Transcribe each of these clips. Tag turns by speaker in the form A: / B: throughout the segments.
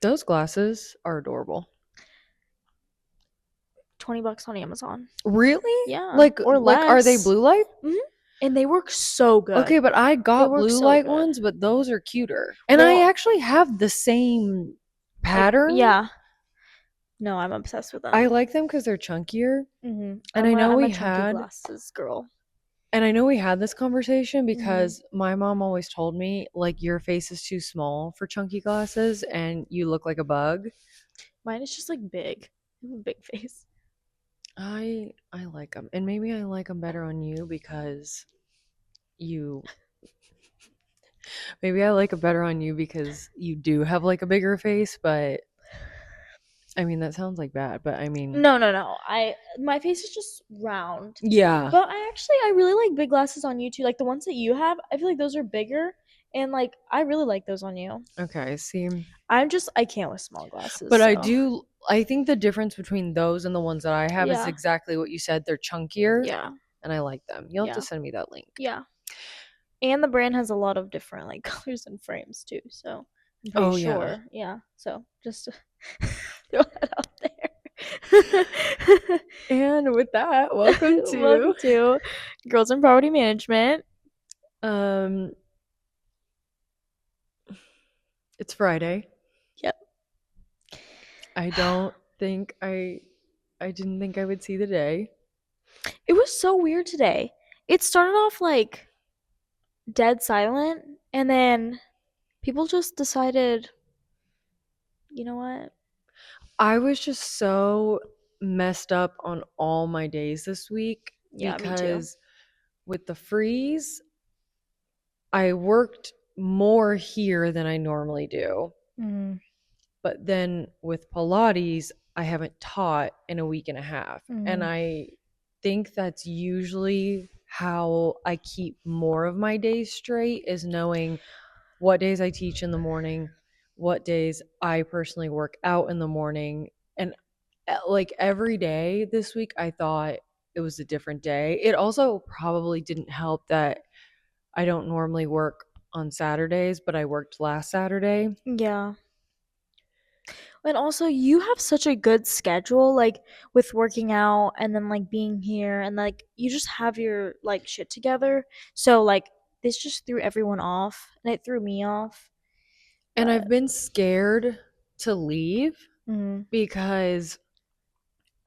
A: Those glasses are adorable.
B: $20 on Amazon.
A: Really?
B: Yeah, or
A: Like are they
B: less.
A: blue light?
B: And they work so good.
A: Okay, but I
B: They
A: got
B: work
A: blue
B: so
A: light
B: good.
A: ones, but those are cuter. And I
B: Well,
A: actually have the same
B: like,
A: pattern.
B: yeah. No, I'm obsessed with
A: I
B: them.
A: like them because they're chunkier. And
B: I'm
A: I
B: a
A: know
B: I'm a
A: we
B: chunky
A: had
B: glasses girl.
A: and I know we had this conversation
B: hmm
A: because my mom always told me like your face is too small for chunky glasses and you look like a bug.
B: Mine is just like big. I have a big face.
A: I like them. And maybe I like them better on you because you maybe I like it better on you because you do have like a bigger face, but I mean that sounds like bad, but I mean
B: No. My face is just round.
A: yeah.
B: But I really like big glasses on you too. Like the ones that you have, I feel like those are bigger and like I really like those on you.
A: Okay, see.
B: I can't with small glasses,
A: But
B: so
A: I think the difference between those and the ones that I have is
B: yeah.
A: exactly what you said. They're chunkier
B: Yeah.
A: and I like them. You'll have to
B: Yeah.
A: send me that link.
B: Yeah. And the brand has a lot of different like colors and frames too, so I'm pretty
A: Oh yeah.
B: sure. Yeah. So just to throw that out there.
A: And with that, welcome
B: Welcome
A: to
B: to Girls in Property Management.
A: um it's Friday.
B: Yep.
A: I don't think I didn't think I would see the day.
B: It was so weird today. It started off like dead silent, and then people just decided, you know what?
A: I was just so messed up on all my days this week
B: Yeah, me too.
A: because with the freeze, I worked more here than I normally do.
B: Mm,
A: But then with Pilates, I haven't taught in a week and a half. And
B: mm.
A: I think that's usually how I keep more of my days straight is knowing what days I teach in the morning, what days I personally work out in the morning. And like every day this week, I thought it was a different day. It also probably didn't help that I don't normally work on Saturdays, but I worked last Saturday.
B: Yeah. And also, you have such a good schedule, like with working out and then like being here, and like you just have your like shit together. So, like, this just threw everyone off, and it threw me off.
A: And
B: But,
A: I've been scared to leave
B: mm,
A: because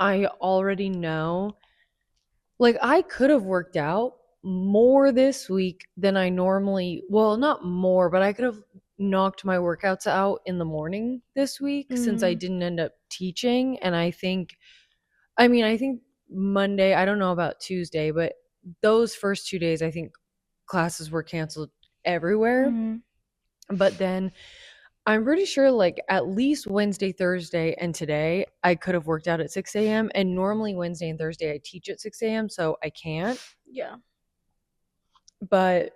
A: I already know, like, I could have worked out more this week than I normally, well, not more, but I could have knocked my workouts out in the morning this week since I
B: mm,
A: didn't end up teaching. And I think Monday, I don't know about Tuesday, but those first 2 days, I think classes were canceled everywhere.
B: mm,
A: But then I'm pretty sure like at least Wednesday, Thursday, and today I could have worked out at 6 a.m. And normally Wednesday and Thursday I teach at 6 a.m. So I can't.
B: yeah.
A: But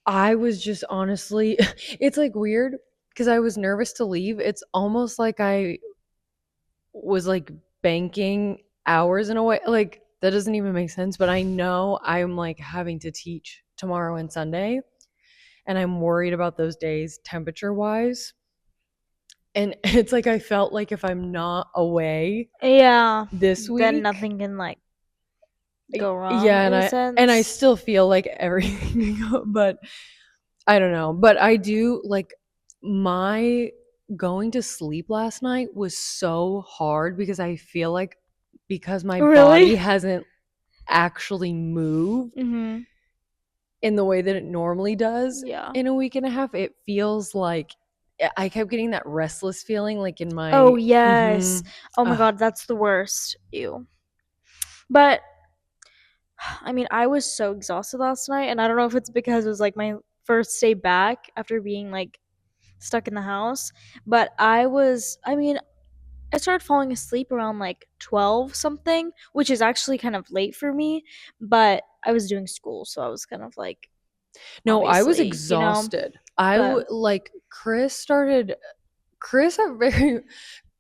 A: I was just honestly, it's like weird because I was nervous to leave. It's almost like I was like banking hours in a way. Like that doesn't even make sense. But I know I'm like having to teach tomorrow and Sunday. And I'm worried about those days temperature wise. And it's like I felt like if I'm not away
B: Yeah.
A: this
B: Then
A: week,
B: nothing can like go wrong
A: yeah,
B: in a
A: and I
B: sense.
A: still feel like everything but I don't know. But I do like my going to sleep last night was so hard because I feel like because my
B: Really?
A: body hasn't actually moved
B: Mm-hmm.
A: in the way that it normally does
B: Yeah.
A: in a week and a half, it feels like I kept getting that restless feeling like in
B: Oh,
A: my
B: yes.
A: mhm.
B: Oh my
A: Ugh.
B: God, that's the worst. Ew. But I mean, I was so exhausted last night, and I don't know if it's because it was like my first day back after being like stuck in the house, but I mean, I started falling asleep around like 12 something, which is actually kind of late for me, but I was doing school, so I was kind of like,
A: No, I was
B: obviously,
A: exhausted.
B: but
A: Like Chris at very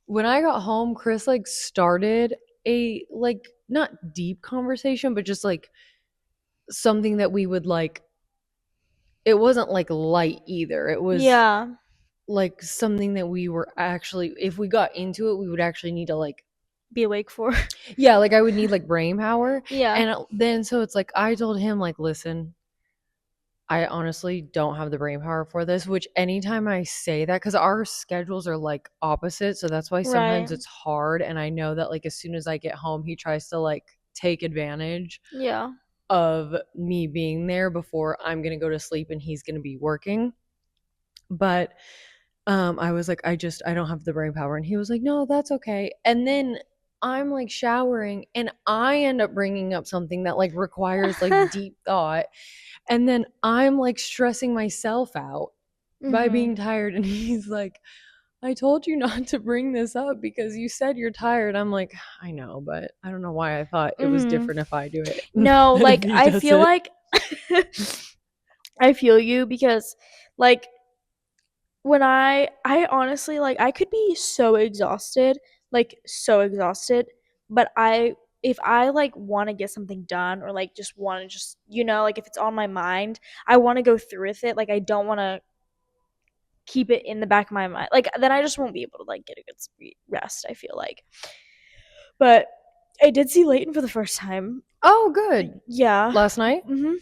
A: when I got home, Chris like started a like not deep conversation, but just like something that we would like it wasn't like light either. It was
B: yeah.
A: like something that we were actually, if we got into it, we would actually need to like,
B: Be awake for.
A: yeah, like I would need like brain power.
B: Yeah.
A: And then so it's like I told him like, listen, I honestly don't have the brain power for this, which anytime I say that, because our schedules are like opposite. So that's why sometimes
B: Right.
A: it's hard. And I know that like as soon as I get home, he tries to like take advantage
B: Yeah.
A: of me being there before I'm going to go to sleep and he's going to be working. But I was like, I don't have the brain power. And he was like, no, that's okay. And then I'm like showering and I end up bringing up something that like requires like deep thought. And then I'm like stressing myself out by
B: Mhm.
A: being tired. And he's like, I told you not to bring this up because you said you're tired. I'm like, I know, but I don't know why I thought it was
B: Mhm.
A: different if I do it
B: No,
A: than if
B: like
A: he
B: I
A: does
B: feel
A: it.
B: like I feel you because like when I honestly like I could be like so exhausted, but I if I like want to get something done or like just want to just like if it's on my mind, I want to go through with it. Like I don't want to keep it in the back of my mind. Like then I just won't be able to like get a good rest, I feel like. But I did see Leighton for the first time.
A: Oh, good.
B: Yeah.
A: Last night?
B: Mhm.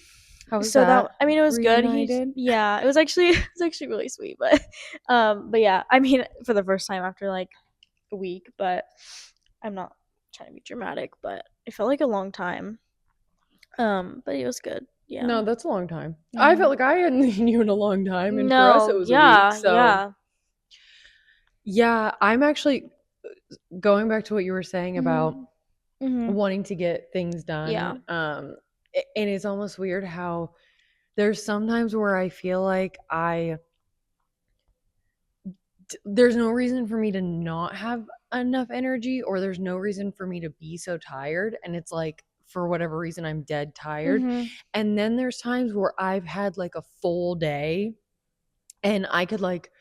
A: How was
B: So that
A: that?
B: I mean it was good.
A: Reunited?
B: Yeah, it was actually it was actually really sweet, but yeah, I mean for the first time after like a week, but I'm not trying to be dramatic, but it felt like a long time. But it was good. Yeah.
A: No, that's a long time. I felt
B: Mhm.
A: like I hadn't seen you in a long time, and for us, it
B: No,
A: was a week.
B: yeah,
A: So,
B: yeah.
A: yeah, I'm actually going back to what you were saying about
B: Mhm. Mhm.
A: wanting to get things
B: Yeah.
A: done. And it's almost weird how there's sometimes where I feel like there's no reason for me to not have enough energy, or there's no reason for me to be so tired. And it's like, for whatever reason, I'm dead tired.
B: Mhm.
A: And then there's times where I've had like a full day and I could like,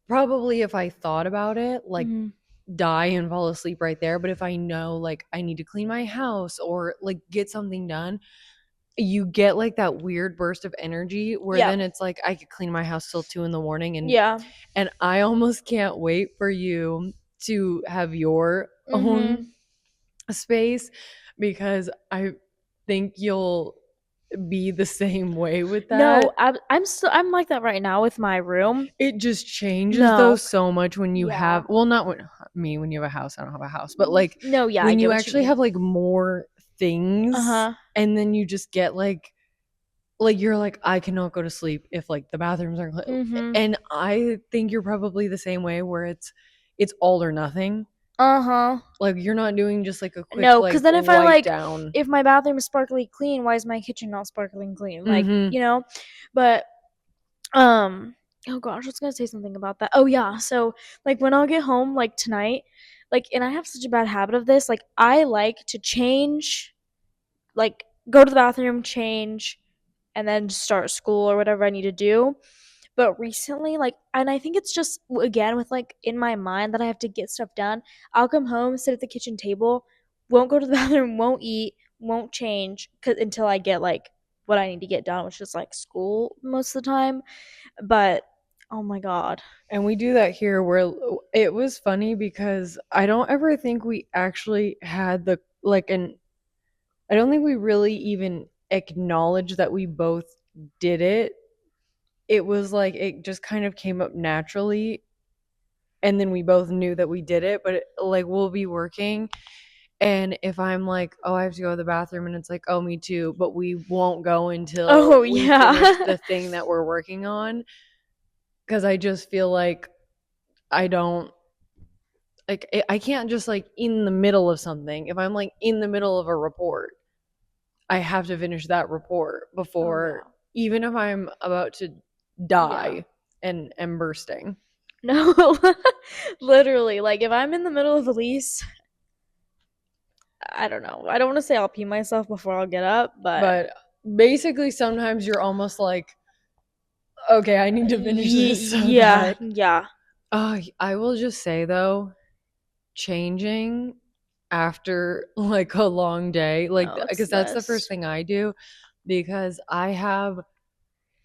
A: probably if I thought about it, like
B: Mhm.
A: die and fall asleep right there. But if I know like I need to clean my house or like get something done, you get like that weird burst of energy where
B: Yep.
A: then it's like I could clean my house till 2 in the morning.
B: Yeah.
A: And I almost can't wait for you to have your own
B: Mhm.
A: space, because I think you'll be the same way with that.
B: No, I'm like that right now with my room.
A: It just changes though
B: No.
A: so much when you
B: Yeah.
A: have, well, not when me, when you have a house, I don't have a house, but like
B: No, yeah, I
A: when
B: get
A: you
B: what you
A: actually
B: mean.
A: have like more things,
B: Uh-huh.
A: and then you just get like you're like, I cannot go to sleep if like the bathrooms aren't clean.
B: Mhm.
A: And I think you're probably the same way where it's all or nothing.
B: Uh-huh.
A: Like you're not doing just like a quick
B: No, because
A: like
B: then if I
A: wipe
B: like,
A: down.
B: if my bathroom is sparkly clean, why is my kitchen not sparkling clean? Like,
A: Mm-hmm.
B: But, um, oh gosh, I was gonna say something about that. Oh yeah, so like when I'll get home, like tonight, like, and I have such a bad habit of this. Like, I like to change, like, go to the bathroom, change, and then start school or whatever I need to do. But recently, like, and I think it's just again with like in my mind that I have to get stuff done. I'll come home, sit at the kitchen table, won't go to the bathroom, won't eat, won't change until I get like what I need to get done, which is like school most of the time. But oh my god.
A: And we do that here where it was funny because I don't ever think we actually had the like an I don't think we really even acknowledged that we both did it. It was like it just kind of came up naturally, and then we both knew that we did it. But like we'll be working, and if I'm like, oh, I have to go to the bathroom, and it's like, oh, me too, but we won't go until
B: Oh
A: we finish
B: yeah.
A: the thing that we're working on, because I just feel like I don't like I can't just like in the middle of something. If I'm like in the middle of a report, I have to finish that report
B: Oh
A: before,
B: yeah.
A: even if I'm about to
B: Yeah.
A: die and am bursting.
B: No. Literally, like if I'm in the middle of a lease, I don't know. I don't want to say I'll pee myself before I'll get up, but
A: But basically, sometimes you're almost like, okay, I need to finish this so
B: yeah,
A: that.
B: yeah.
A: Oh, I will just say though, changing after like a long day, like,
B: No, it's
A: because
B: the
A: that's the first
B: best.
A: thing I do, because I have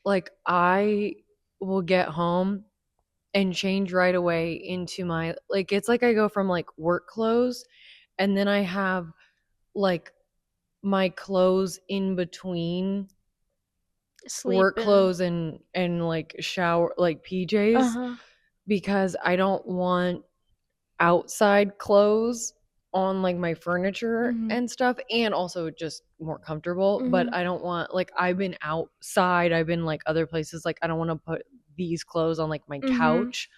A: like, I will get home and change right away into my, like, it's like I go from like work clothes, and then I have like my clothes in between
B: Sleep
A: work
B: and
A: clothes and like shower, like PJs,
B: uh-huh.
A: because I don't want outside clothes on like my furniture
B: Mhm.
A: and stuff, and also just more comfortable. But
B: Mhm.
A: I don't want, like, I've been outside, I've been like other places, like I don't want to put these clothes on like my
B: Mhm.
A: couch.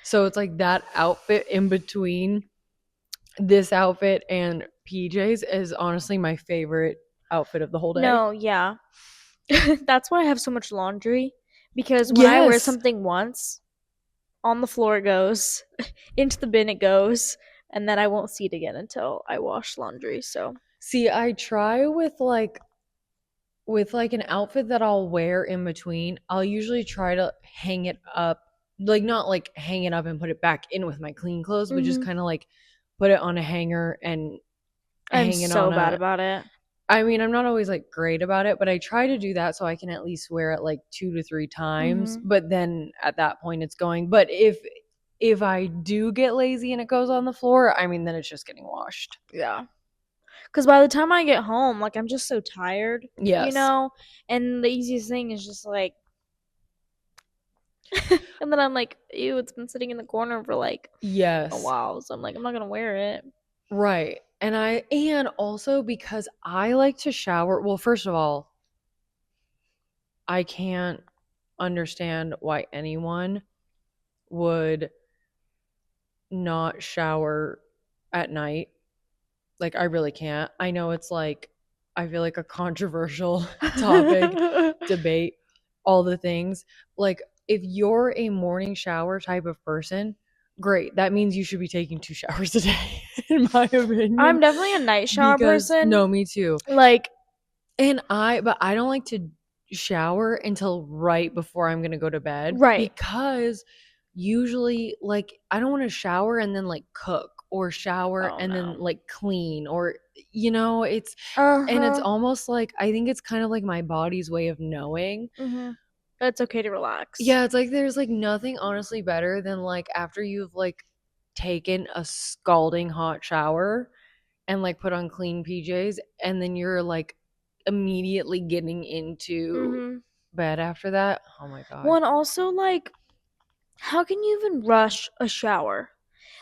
A: So it's like that outfit in between this outfit and PJs is honestly my favorite outfit of the whole day.
B: No, yeah. That's why I have so much laundry because when I wear
A: Yes.
B: something once, on the floor it goes, into the bin it goes, and then I won't see it again until I wash laundry. So,
A: See, I try with like an outfit that I'll wear in between. I'll usually try to hang it up, like not like hang it up and put it back in with my clean clothes, but just
B: mhm.
A: kind of like put it on a hanger and
B: I'm
A: hang it
B: so
A: on
B: bad
A: a,
B: about it.
A: I mean, I'm not always like great about it, but I try to do that so I can at least wear it like 2 to 3 times,
B: Mhm.
A: but then at that point it's going. But if I do get lazy and it goes on the floor, I mean, then it's just getting washed.
B: Yeah. Cuz by the time I get home, like I'm just so tired, you
A: Yes.
B: know? And the easiest thing is just like and then I'm like, ew, it's been sitting in the corner for like a
A: Yes.
B: while. So I'm like, I'm not going to wear it.
A: Right. And also because I like to shower. Well, first of all, I can't understand why anyone would not shower at night. Like, I really can't. I know it's like, I feel like a controversial topic, debate, all the things. Like, if you're a morning shower type of person, great. That means you should be taking 2 showers a day, in my opinion.
B: I'm definitely a night shower
A: Because,
B: person.
A: no, me too.
B: Like,
A: But I don't like to shower until right before I'm gonna go to bed,
B: right.
A: because usually, like, I don't want to shower and then like cook, or shower
B: Oh
A: and then
B: no.
A: like clean, or it's,
B: Uh
A: and it's
B: huh.
A: almost like, I think it's kind of like my body's way of knowing.
B: Mhm. It's okay to relax.
A: Yeah, it's like there's like nothing honestly better than like after you've like taken a scalding hot shower and like put on clean PJs, and then you're like immediately getting into
B: Mhm.
A: bed after that. Oh my god.
B: One also like, how can you even rush a shower?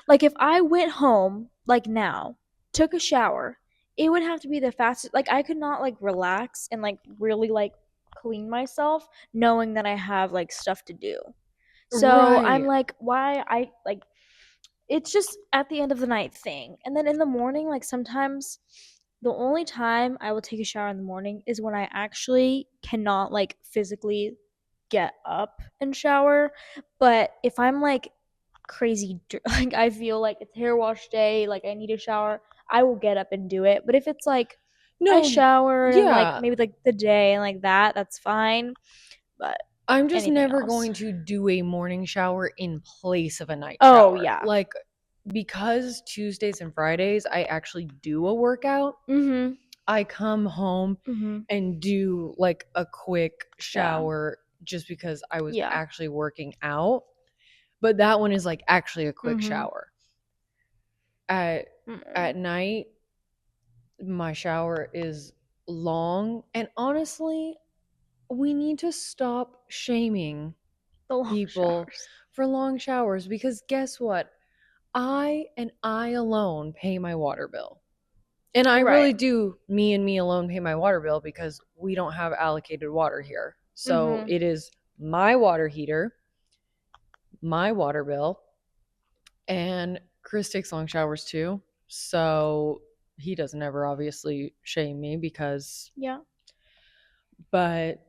B: Like if I went home like now, took a shower, it would have to be the fastest. Like I could not like relax and like really like clean myself knowing that I have like stuff to do. So I'm
A: Right.
B: like, why I like it's just at the end of the night thing. And then in the morning, like sometimes the only time I will take a shower in the morning is when I actually cannot like physically get up and shower. But if I'm like crazy, like I feel like it's hair wash day, like I need a shower, I will get up and do it. But if it's like I
A: No,
B: shower and like
A: yeah.
B: maybe like the day and like that, that's fine. But
A: I'm just
B: anything
A: never
B: else.
A: going to do a morning shower in place of a night
B: Oh,
A: shower.
B: yeah.
A: Like, because Tuesdays and Fridays I actually do a workout,
B: Mm hmm.
A: I come home
B: Mm hmm.
A: and do like a quick
B: Yeah.
A: shower just because I was
B: Yeah.
A: actually working out. But that one is like actually a quick
B: Mm hmm.
A: shower. At
B: Mm-mm.
A: at night, my shower is long, and honestly, we need to stop shaming
B: The long
A: people
B: showers.
A: for long showers, because guess what? I alone pay my water bill. And I
B: Right.
A: really do, me and me alone pay my water bill, because we don't have allocated water here. So
B: Mhm.
A: it is my water heater, my water bill, and Chris takes long showers too. So he doesn't ever obviously shame me, because,
B: Yeah.
A: but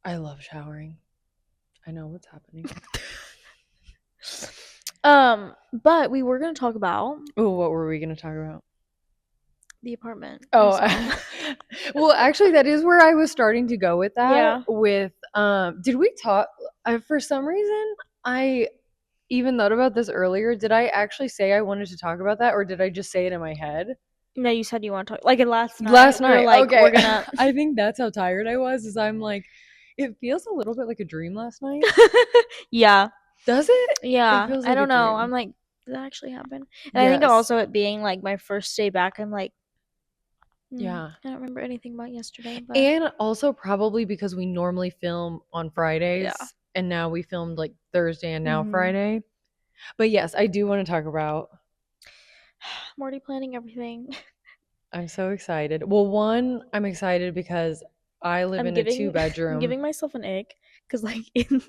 A: I love showering. I know what's happening.
B: But we were gonna talk about
A: Oh, what were we going to talk about?
B: the apartment I
A: Oh,
B: saw.
A: well, actually, that is where I was starting to go with that.
B: Yeah.
A: With, did we talk? For some reason, I even thought about this earlier. Did I actually say I wanted to talk about that, or did I just say it in my head?
B: No, you said you want to talk. Like last
A: Last
B: night, we were
A: night.
B: like, we're
A: Okay.
B: gonna.
A: I think that's how tired I was, is I'm like, it feels a little bit like a dream last night.
B: Yeah.
A: Does it? It
B: Yeah,
A: feels
B: I
A: like a
B: don't know. I'm
A: dream.
B: like, did that actually happen? And I think
A: Yes.
B: also it being like my first day back, I'm like,
A: Yeah.
B: I don't remember anything about yesterday, but
A: And also probably because we normally film on
B: yeah.
A: Fridays and now we filmed like Thursday and now
B: Mhm.
A: Friday. But yes, I do want to talk about.
B: I'm already planning everything.
A: I'm so excited. Well, one, I'm excited because I live
B: I'm
A: in a
B: giving
A: two
B: I'm
A: bedroom.
B: giving myself an ick cuz like in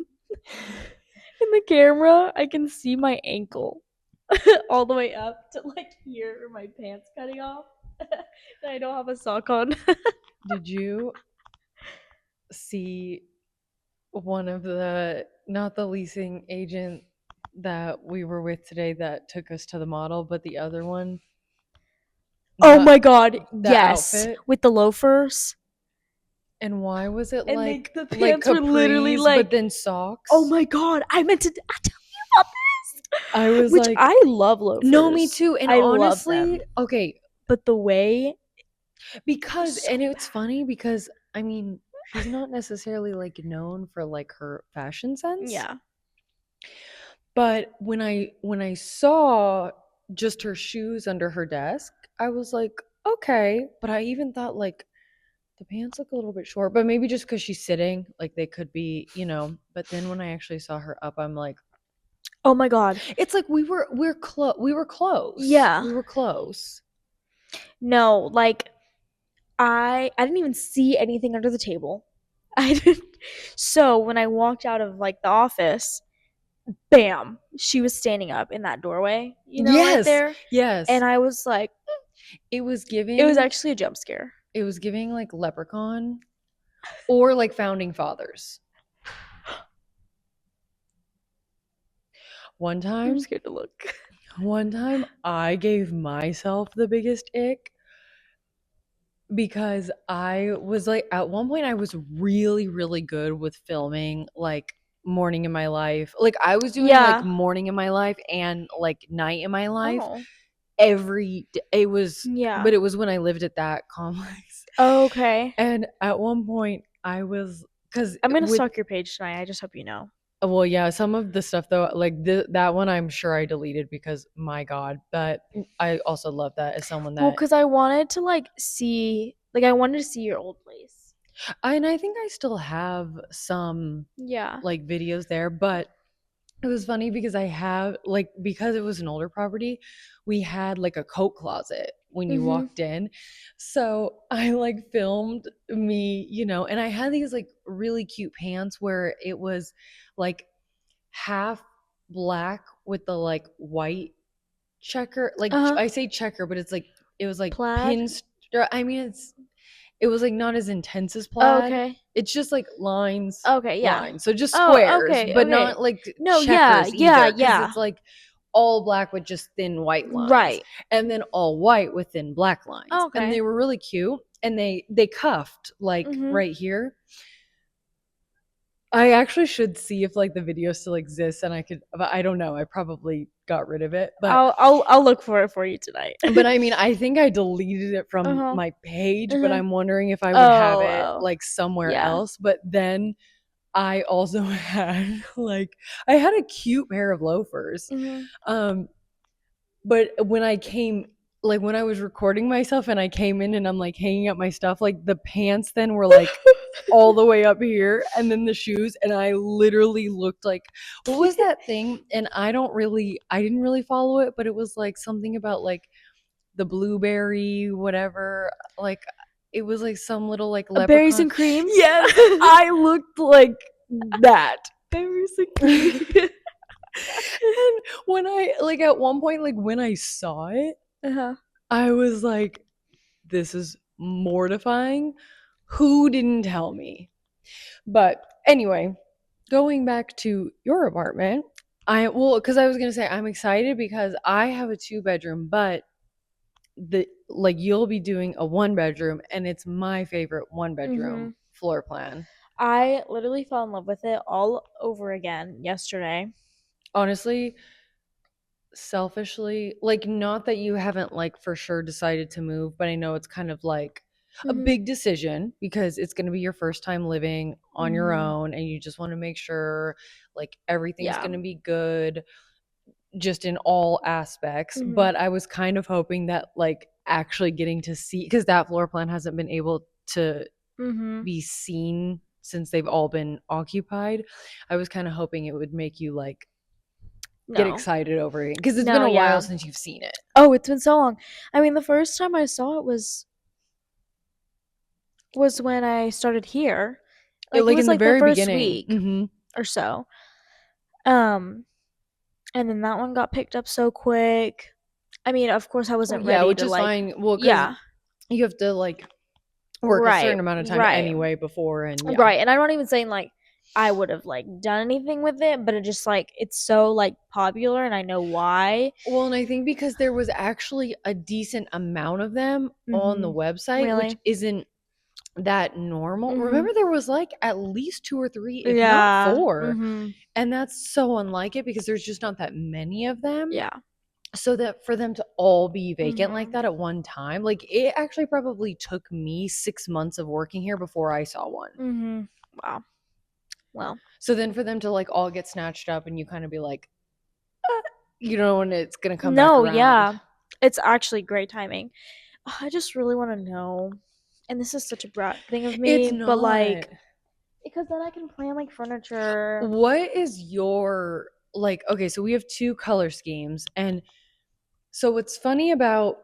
B: the camera, I can see my ankle all the way up to like here where my pants cutting off. And I don't have a sock on.
A: Did you see one of the, not the leasing agent that we were with today that took us to the model, but the other one,
B: Oh
A: not
B: my god,
A: the
B: yes.
A: outfit?
B: With the loafers.
A: And why was it
B: And the
A: like
B: pants were literally
A: capris but
B: like,
A: then
B: oh
A: socks?
B: my god, I meant to I tell you about this.
A: I was
B: Which
A: like,
B: I love
A: no, me
B: loafers.
A: too. And
B: I love
A: honestly,
B: them.
A: okay,
B: But the way
A: because
B: so
A: and it's
B: bad.
A: funny because I mean, she's not necessarily like known for like her fashion sense.
B: Yeah.
A: But when I saw just her shoes under her desk, I was like, okay. But I even thought like the pants look a little bit short, but maybe just because she's sitting, like they could be, you know. But then when I actually saw her up, I'm like,
B: Oh my god.
A: it's like we were close.
B: Yeah.
A: We were close.
B: No, like I didn't even see anything under the table. I didn't. So when I walked out of like the office, bam, she was standing up in that doorway, right
A: Yes,
B: there.
A: yes.
B: And I was like,
A: It was
B: it was
A: giving.
B: actually a jump scare.
A: It was giving like Leprechaun or like Founding Fathers. One
B: I'm
A: time,
B: scared to look.
A: one time I gave myself the biggest ick because I was like at one point I was really really good with filming like morning in my life. Like I was doing like
B: Yeah.
A: morning in my life and like night in my life
B: Oh.
A: every day. It was
B: Yeah.
A: but it was when I lived at that complex.
B: Okay.
A: And at one point I was cuz
B: I'm gonna
A: with
B: stalk your page tonight. I just hope you know.
A: well, yeah, some of the stuff though, like that one, I'm sure I deleted because my God. But I also love that as someone
B: Well,
A: that,
B: because I wanted to like see, like I wanted to see your old place.
A: and I think I still have some
B: Yeah.
A: like videos there. But it was funny because I have like because it was an older property, we had like a coat closet when you
B: Mhm.
A: walked in. So I like filmed me, and I had these like really cute pants where it was like half black with the like white checker, like
B: Uh huh.
A: I say checker, but it's like it was like
B: Plaid.
A: pin. I mean, it was like not as intense as
B: Oh,
A: plaid.
B: okay.
A: It's just like lines,
B: Okay. Yeah.
A: lines. So just
B: Oh.
A: squares,
B: Okay.
A: but
B: Okay.
A: not like
B: No. Yeah.
A: checkers
B: Yeah.
A: either, because
B: Yeah.
A: it's like all black with just thin white lines,
B: Right.
A: and then all white with thin black lines, and they
B: Okay.
A: were really cute. And they cuffed like
B: Mhm.
A: right here. I actually should see if like the video still exists and I could, but I don't know. I probably got rid of it. But
B: I'll look for it for you tonight.
A: I mean, I think I deleted it
B: Uh
A: from
B: huh.
A: my page,
B: Uh
A: but
B: huh.
A: I'm wondering if I would have
B: Oh.
A: it
B: Oh.
A: like somewhere
B: Yeah.
A: else. But then I also had like I had a cute pair of loafers.
B: Mhm.
A: Um but when I came, like when I was recording myself and I came in and I'm like hanging up my stuff, like the pants then were like all the way up here and then the shoes, and I literally looked like, what was that thing? And I didn't really follow it, but it was like something about like the blueberry whatever, like it was like some little like
B: Berries
A: leprechaun.
B: and cream.
A: Yes, I looked like that.
B: Berries and cream.
A: And when I like at one point, like when I saw it,
B: Uh huh.
A: I was like, this is mortifying. Who didn't tell me? But anyway, going back to your apartment, because I was gonna say I'm excited because I have a two bedroom, but the like you'll be doing a one bedroom, and it's my favorite one bedroom
B: Mhm.
A: floor plan.
B: I literally fell in love with it all over again yesterday.
A: Honestly, selfishly, like not that you haven't like for sure decided to move, but I know it's kind of like a
B: Mhm.
A: big decision because it's going to be your first time living on your
B: Mhm.
A: own and you just want to make sure like everything's
B: Yeah.
A: going to be good just in all aspects.
B: Mhm.
A: But I was kind of hoping that like actually getting to see because that floor plan hasn't been able to
B: Mhm.
A: be seen since they've all been occupied. I was kind of hoping it would make you like get
B: No.
A: excited over it because it's been
B: No,
A: a while
B: yeah.
A: since you've seen it.
B: Oh, it's been so long. I mean, the first time I saw it was when I started here. Like it
A: Like
B: was
A: in the
B: like the
A: very
B: first
A: beginning.
B: week or so. Um and then that one got picked up so quick. I mean, of course I
A: Well,
B: wasn't
A: yeah,
B: ready
A: which
B: to
A: is
B: like
A: fine. Well, because
B: yeah.
A: you have to like work a
B: Right.
A: certain amount of time
B: Right.
A: anyway before, and yeah.
B: Right. And I'm not even saying like I would have like done anything with it, but it just like it's so like popular and I know why.
A: Well, and I think because there was actually a decent amount of them on the
B: Mhm.
A: website, which
B: Really?
A: isn't that normal.
B: Mhm.
A: Remember, there was like at least two or three, if not
B: Yeah.
A: four.
B: Mhm.
A: And that's so unlike it because there's just not that many of them.
B: Yeah.
A: So that for them to all be vacant like
B: Mhm.
A: that at one time, like it actually probably took me 6 months of working here before I saw one.
B: Mhm. Wow. Well,
A: So then for them to like all get snatched up and you kind of be like, you know, when it's going to come back
B: no,
A: around.
B: yeah. It's actually great timing. I just really want to know. And this is such a brat thing of
A: It's
B: me, but
A: not.
B: like because then I can plan like furniture.
A: What is your like okay, so we have two color schemes and so what's funny about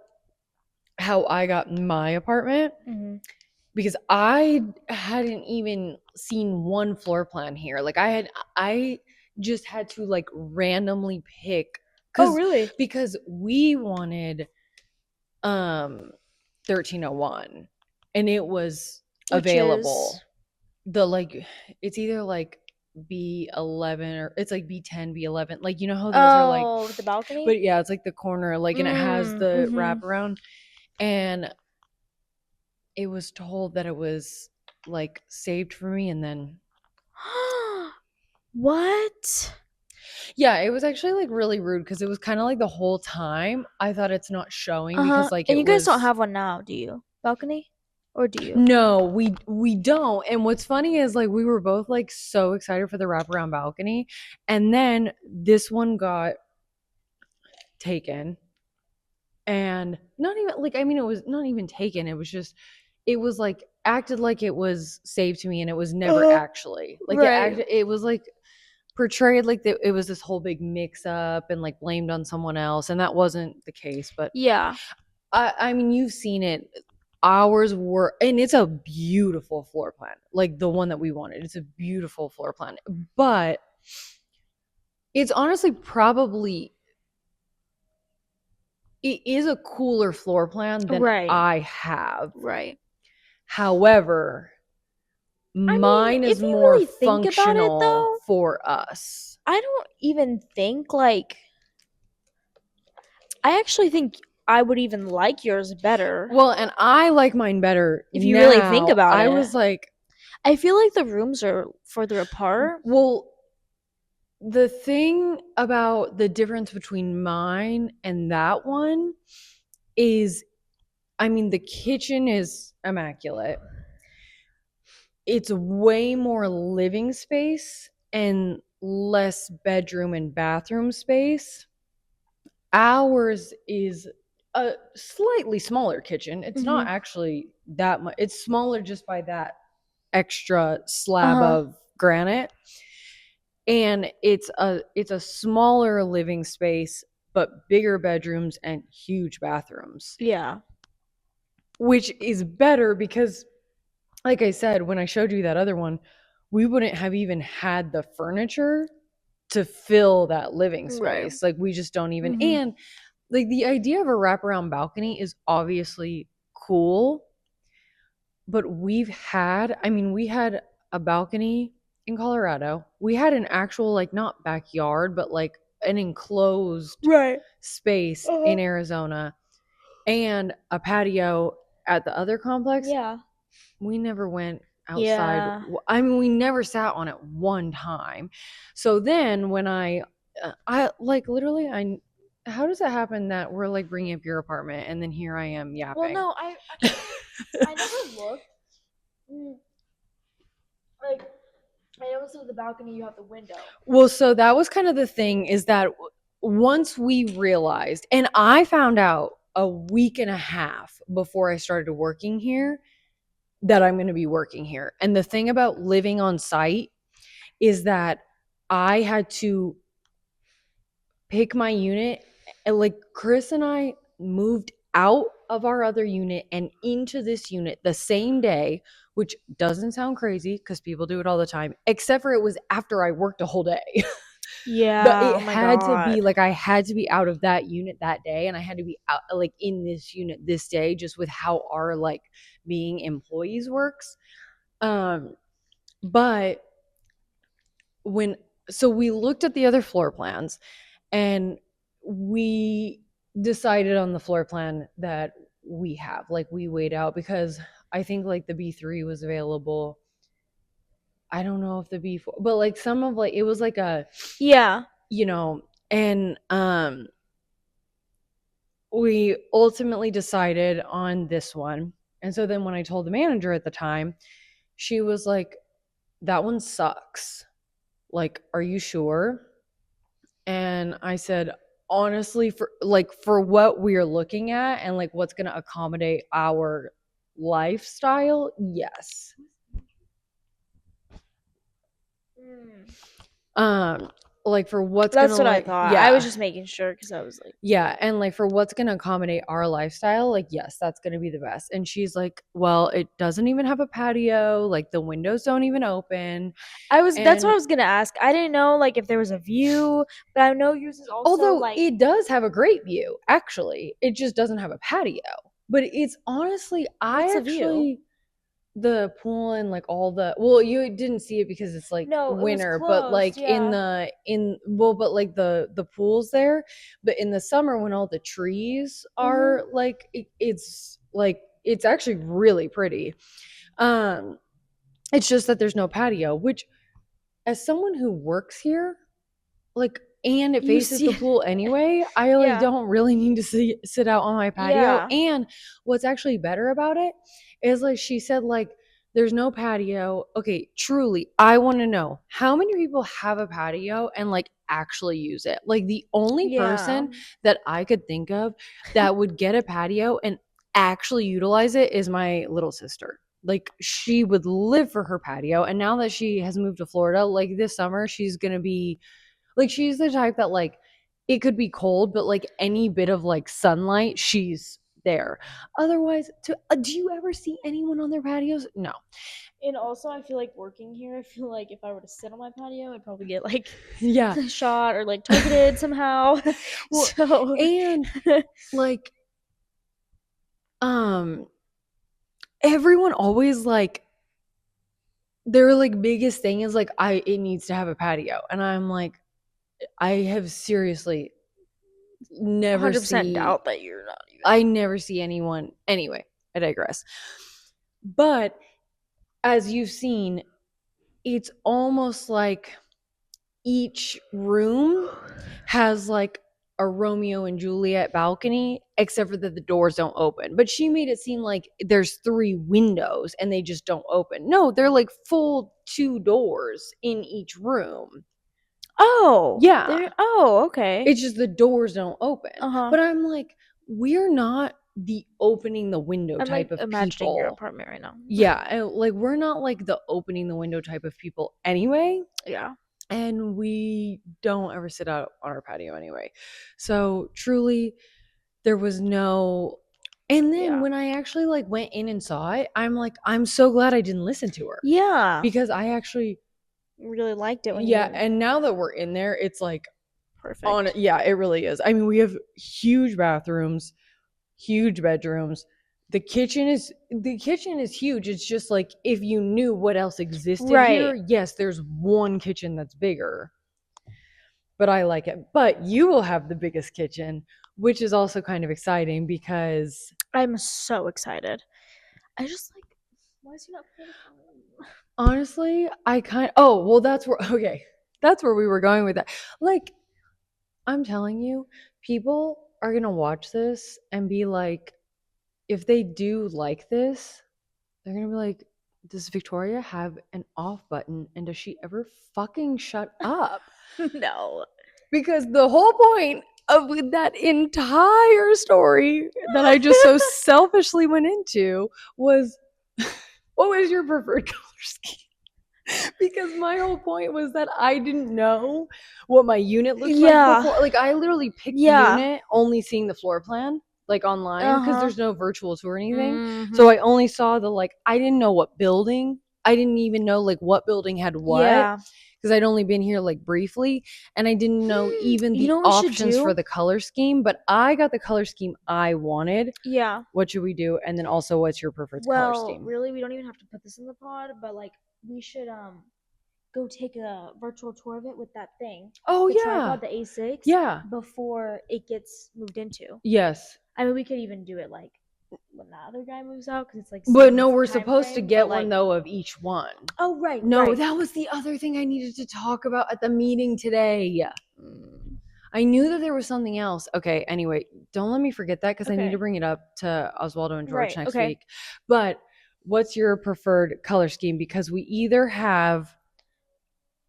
A: how I got my apartment
B: Mhm.
A: because I hadn't even seen one floor plan here. Like I just had to like randomly pick
B: Oh,
A: cuz
B: really?
A: because we wanted 1301 and it was
B: Which is
A: available. The like it's either like B11 or it's like B10, B11. Like you know how those are like
B: oh, the balcony?
A: but yeah, it's like the corner like and it has the
B: Mhm.
A: wraparound and it was told that it was like saved for me and then
B: what?
A: yeah, it was actually like really rude because it was kind of like the whole time I thought it's not showing
B: Uh-huh.
A: because like
B: And
A: it
B: you guys don't
A: was
B: have one now, do you? Balcony? Or do you?
A: no, we don't. And what's funny is like we were both like so excited for the wraparound balcony, and then this one got taken, and not even like I mean it was not even taken. It was just it was like acted like it was saved to me, and it was never
B: Uh,
A: actually like it
B: right.
A: acted. It was like portrayed like it was this whole big mix up and like blamed on someone else, and that wasn't the case. But
B: Yeah.
A: I mean, you've seen it. Ours were, and it's a beautiful floor plan, like the one that we wanted. It's a beautiful floor plan, but it's honestly probably it is a cooler floor plan than
B: Right.
A: I have.
B: Right.
A: However,
B: I mean,
A: mine
B: if
A: is
B: you
A: more
B: really think about it
A: functional
B: though,
A: for us.
B: I don't even think like I actually think I would even like yours better
A: Well, and I like mine better
B: if you really think
A: now.
B: about
A: I
B: it.
A: was like,
B: I feel like the rooms are further apart.
A: well, the thing about the difference between mine and that one is I mean, the kitchen is immaculate. It's way more living space and less bedroom and bathroom space. Ours is a slightly smaller kitchen. It's not
B: Mhm.
A: actually that much. It's smaller just by that extra slab
B: Uh-huh.
A: of granite. And it's a smaller living space but bigger bedrooms and huge bathrooms,
B: Yeah.
A: which is better because like I said when I showed you that other one, we wouldn't have even had the furniture to fill that living
B: Right.
A: space. Like we just don't even
B: Mhm.
A: and like the idea of a wraparound balcony is obviously cool, but I mean, we had a balcony in Colorado. We had an actual, like, not backyard, but like an enclosed
B: Right.
A: space
B: Uh-huh.
A: in Arizona and a patio at the other complex.
B: Yeah.
A: We never went outside.
B: Yeah.
A: I mean, we never sat on it one time. So then when I like literally, how does it happen that we're like bringing up your apartment and then here I am
B: Well,
A: yapping?
B: no, I okay. I never looked. Mm, like I know instead of the balcony, you have the window.
A: Well, so that was kind of the thing is that once we realized, and I found out a week and a half before I started working here that I'm going to be working here. And the thing about living on site is that I had to pick my unit. And like Chris and I moved out of our other unit and into this unit the same day, which doesn't sound crazy because people do it all the time, except for it was after I worked a whole day. But
B: Yeah.
A: it
B: Oh my
A: had to be
B: god.
A: like I had to be out of that unit that day and I had to be out like in this unit this day just with how our like being employees works. Um but when so we looked at the other floor plans and we decided on the floor plan that we have. Like we weighed out because I think like the B3 was available. I don't know if the B4, but like some of like it was like a,
B: Yeah.
A: you know, and we ultimately decided on this one. And so then when I told the manager at the time, she was like, that one sucks. Like, are you sure? And I said, honestly, for what we're looking at and like what's going to accommodate our lifestyle, yes.
B: Mm.
A: Um, like for what's going to
B: That's what I
A: like,
B: thought. I was
A: yeah.
B: just making sure because I was like,
A: Yeah, and like for what's going to accommodate our lifestyle, like yes, that's going to be the best. And she's like, "Well, it doesn't even have a patio, like the windows don't even open."
B: I was. That's what
A: And
B: I was gonna ask. I didn't know like if there was a view, but I know yours is also
A: although
B: like.
A: it does have a great view, actually, it just doesn't have a patio. But it's honestly,
B: What's
A: I
B: the view?
A: actually the pool and like all the well, you didn't see it because it's like
B: No, it was
A: winter, but
B: closed.
A: like
B: Yeah.
A: but like the pools there, but in the summer when all the trees
B: Mhm.
A: are like it's like it's actually really pretty. Um it's just that there's no patio, which as someone who works here, like and it
B: You
A: faces the
B: see?
A: pool anyway, I like
B: Yeah.
A: don't really need to sit out on my patio.
B: Yeah.
A: And what's actually better about it is like she said like there's no patio. Okay, truly, I want to know how many people have a patio and like actually use it. Like the only
B: Yeah.
A: person that I could think of that would get a patio and actually utilize it is my little sister. Like she would live for her patio and now that she has moved to Florida, like this summer she's going to be like she's the type that like it could be cold, but like any bit of like sunlight, she's there. Otherwise, do you ever see anyone on their patios? No.
B: And also, I feel like working here. I feel like if I were to sit on my patio, I'd probably get like
A: Yeah.
B: shot or like targeted somehow.
A: Well,
B: So,
A: and like um everyone always like their like biggest thing is like I it needs to have a patio. And I'm like I have seriously never
B: 100%
A: see
B: doubt that you're not even.
A: I never see anyone anyway, I digress. But as you've seen, it's almost like each room has like a Romeo and Juliet balcony, except for that the doors don't open. But she made it seem like there's three windows and they just don't open. No, they're like full two doors in each room.
B: Oh,
A: Yeah.
B: there. Oh, okay.
A: It's just the doors don't open.
B: Uh huh.
A: But I'm like, we're not the opening the window
B: I'm
A: type
B: like
A: of
B: imagining your
A: people.
B: apartment right now.
A: Yeah. And like, we're not like the opening the window type of people anyway.
B: Yeah.
A: And we don't ever sit out on our patio anyway. So truly, there was no. And then
B: Yeah.
A: when I actually like went in and saw it, I'm like, I'm so glad I didn't listen to her
B: Yeah.
A: because I actually,
B: Really liked it when
A: yeah.
B: you.
A: And now that we're in there, it's like on,
B: Perfect.
A: yeah, it really is. I mean, we have huge bathrooms, huge bedrooms. The kitchen is huge. It's just like if you knew what else existed
B: Right.
A: here, yes, there's one kitchen that's bigger but I like it. But you will have the biggest kitchen, which is also kind of exciting because
B: I'm so excited. I just like. Why is he not playing the phone?
A: honestly, I kind of, oh, well, that's where, okay, that's where we were going with that. Like, I'm telling you, people are going to watch this and be like, if they do like this, they're gonna be like, does Victoria have an off button and does she ever fucking shut up?
B: No.
A: Because the whole point of that entire story that I just so selfishly went into was what was your preferred color scheme? Because my whole point was that I didn't know what my unit looked like
B: Yeah.
A: before. Like I literally picked the
B: Yeah.
A: unit only seeing the floor plan like online because
B: Uh-huh.
A: there's no virtual tour or anything. So
B: Mhm.
A: I only saw the like I didn't know what building. I didn't even know like what building had what
B: Yeah.
A: because I'd only been here like briefly and I didn't know even
B: You
A: the
B: know what we should
A: options for
B: do?
A: the color scheme, but I got the color scheme I wanted.
B: Yeah.
A: What should we do? And then also what's your preferred color
B: Well,
A: scheme?
B: really, we don't even have to put this in the pod, but like we should go take a virtual tour of it with that thing,
A: Oh
B: the
A: yeah.
B: tripod, the A6,
A: Yeah.
B: before it gets moved into.
A: Yes.
B: I mean, we could even do it like when the other guy moves out because it's like
A: But
B: same
A: no, we're
B: time
A: supposed to
B: frame. But
A: get one
B: like,
A: though of each one.
B: oh right,
A: No,
B: right.
A: that was the other thing I needed to talk about at the meeting today.
B: Mm,
A: I knew that there was something else. Okay, anyway, don't let me forget that because I need to
B: okay,
A: bring it up to Oswaldo and George
B: right,
A: next
B: okay.
A: week. But what's your preferred color scheme? Because we either have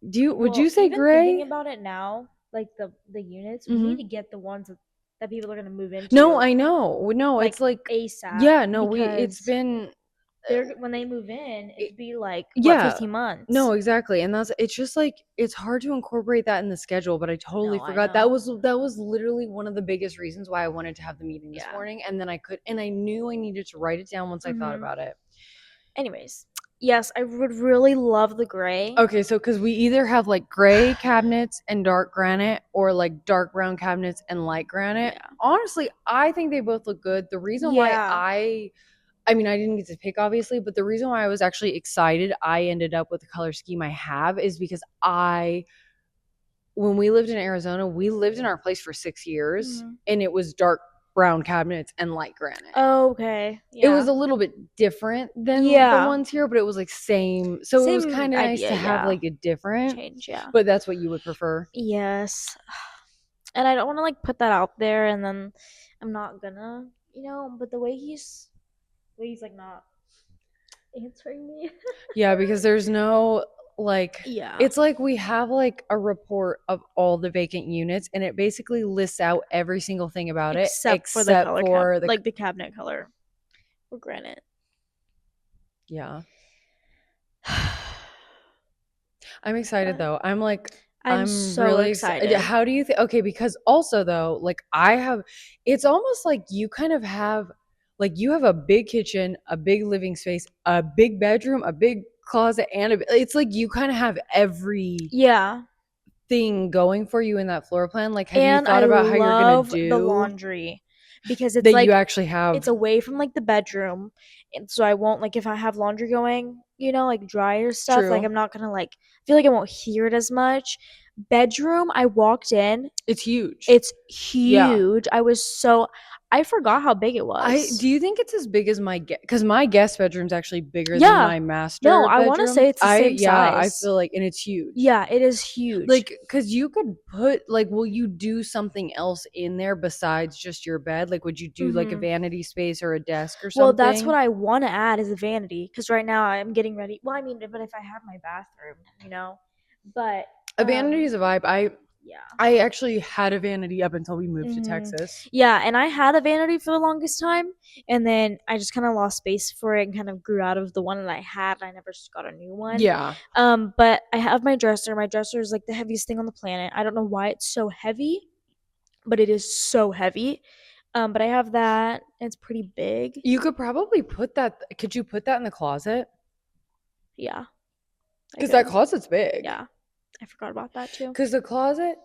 A: would
B: Well,
A: you say
B: even thinking
A: gray?
B: about it now, like the units, we need to
A: Mm-hmm.
B: get the ones that people are gonna move
A: No,
B: into
A: I know. No,
B: like
A: it's like
B: ASAP
A: yeah, no, it's
B: because
A: been
B: they're when they move in,
A: it,
B: it'd be like what
A: yeah.
B: 15 months.
A: No, exactly. And that's it's just like it's hard to incorporate that in the schedule, but I totally
B: No, I
A: forgot. That
B: know.
A: was literally one of the biggest reasons why I wanted to have the meeting this
B: Yeah.
A: morning and then I knew I needed to write it down once I thought
B: Mhm.
A: about it.
B: Anyways, yes, I would really love the gray.
A: Okay, so cuz we either have like gray cabinets and dark granite or like dark brown cabinets and light granite.
B: Yeah.
A: Honestly, I think they both look good. The reason why
B: Yeah.
A: I mean, I didn't get to pick obviously, but the reason why I was actually excited I ended up with the color scheme I have is because I when we lived in Arizona, we lived in our place for 6 years
B: Mhm.
A: and it was dark brown cabinets and light granite.
B: Okay.
A: It was
B: Yeah.
A: a little bit different than the
B: Yeah.
A: ones here, but it was like same. So it was
B: Same
A: kind of nice
B: idea,
A: to have
B: yeah.
A: like a different,
B: Change, yeah.
A: but that's what you would prefer.
B: Yes. And I don't want to like put that out there and then I'm not gonna, but the way he's like not answering me.
A: Yeah, because there's no like
B: Yeah.
A: it's like we have like a report of all the vacant units and it basically lists out every single thing about it
B: Except for the
A: except
B: color
A: for the
B: like the cabinet color or granite.
A: yeah. I'm excited
B: But
A: though. I'm like,
B: I'm
A: I'm
B: so
A: really excited.
B: excited.
A: How do you think? Okay, because also though, like I have, it's almost like you kind of have, like you have a big kitchen, a big living space, a big bedroom, a big closet, and it's like you kind of have everything
B: Yeah.
A: going for you in that floor plan. Like, have you
B: And
A: thought
B: I
A: about how you're gonna
B: love the
A: do
B: laundry because it's
A: that you
B: like
A: actually
B: it's
A: have?
B: away from like the bedroom. And so I won't like if I have laundry going, like dryer stuff, like
A: True,
B: I'm not gonna like feel like I won't hear it as much. Bedroom, I walked in,
A: it's huge.
B: it's
A: Yeah.
B: huge. I forgot how big it
A: I
B: was.
A: do you think it's as big as my guest? Because my guest bedroom's actually bigger than
B: Yeah.
A: my
B: No,
A: master
B: I want to
A: bedroom.
B: say it's the same
A: I
B: size.
A: feel like, and it's huge.
B: Yeah, it is huge.
A: Like, because you could put like, will you do something else in there besides just your bed? Like, would you do like a
B: Mhm.
A: vanity space or a desk or
B: Well, that's what
A: something?
B: I want to add is a vanity because right now I'm getting ready. Well, I mean, but if I have my bathroom. But
A: A vanity is a vibe.
B: yeah.
A: I actually had a vanity up until we moved to
B: Hmm.
A: Texas.
B: Yeah, and I had a vanity for the longest time, and then I just kind of lost space for it and kind of grew out of the one that I had. And I never just got a new one.
A: Yeah,
B: But I have my dresser. My dresser is like the heaviest thing on the planet. I don't know why it's so heavy, but it is so heavy. But I have that. And it's pretty big.
A: you could probably put that. Could you put that in the closet?
B: Yeah, I
A: Because that
B: could.
A: closet's big.
B: Yeah, I forgot about that too.
A: Because the closet,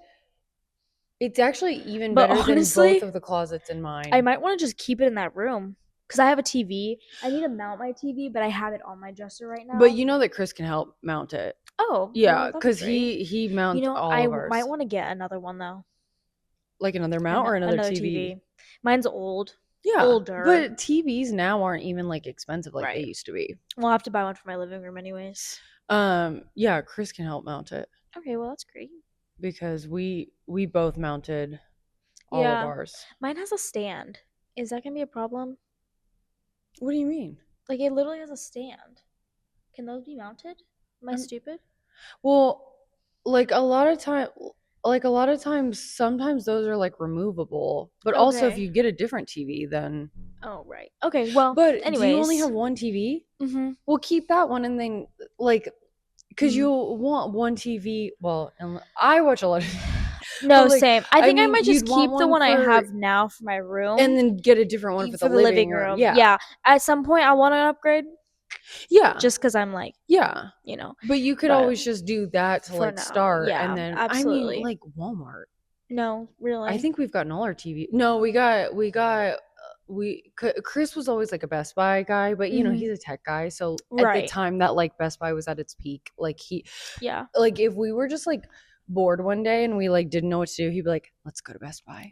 A: it's actually even
B: But
A: better than both
B: honestly,
A: of the closets in
B: I
A: mine.
B: might want to just keep it in that room because I have a TV. I need to mount my TV, but I have it on my dresser right
A: But
B: now.
A: you know that Chris can help mount it.
B: Oh, well,
A: Yeah,
B: that's
A: because
B: great.
A: he mounts all
B: I
A: of
B: might
A: ours.
B: want to get another one though.
A: Like another mount or another
B: Another
A: TV.
B: TV. Mine's old,
A: Yeah,
B: older.
A: but TVs now aren't even like expensive like they
B: Right.
A: used to be.
B: We'll have to buy one for my living room, anyways.
A: Yeah, Chris can help mount it
B: Okay, well that's great.
A: because we both mounted all of
B: Yeah,
A: ours.
B: mine has a stand. Is that gonna be a problem?
A: What do you mean?
B: Like it literally has a stand. Can those be mounted? Am I
A: Um,
B: stupid?
A: well, like a lot of times, sometimes those are like removable. But also, if
B: Okay.
A: you get a different TV, then.
B: Oh right. Okay. Well,
A: But do you only have
B: anyways.
A: one TV?
B: Mhm.
A: Well, keep that one, and then like, because
B: Mhm.
A: you'll want one TV. Well, and I watch a lot of, but
B: No,
A: like,
B: same. I
A: I
B: think I
A: mean,
B: might just
A: you'd want
B: keep the
A: one
B: one I
A: for,
B: have now for my room
A: and then get a different one for the
B: for the
A: living
B: living
A: room.
B: room.
A: Yeah,
B: Yeah. At some point, I want to upgrade
A: yeah,
B: just because I'm like,
A: yeah.
B: you know,
A: But you could
B: but
A: always just do that to
B: for
A: like
B: now,
A: start, and
B: yeah,
A: then I mean,
B: absolutely.
A: like Walmart.
B: No,
A: I
B: really.
A: think we've gotten all our TV. No, Chris was always like a Best Buy guy, but
B: Mhm.
A: he's a tech guy. So at the
B: Right.
A: time that like Best Buy was at its peak, like
B: Yeah.
A: if we were just like bored one day and we like didn't know what to do, he'd be like, "Let's go to Best Buy."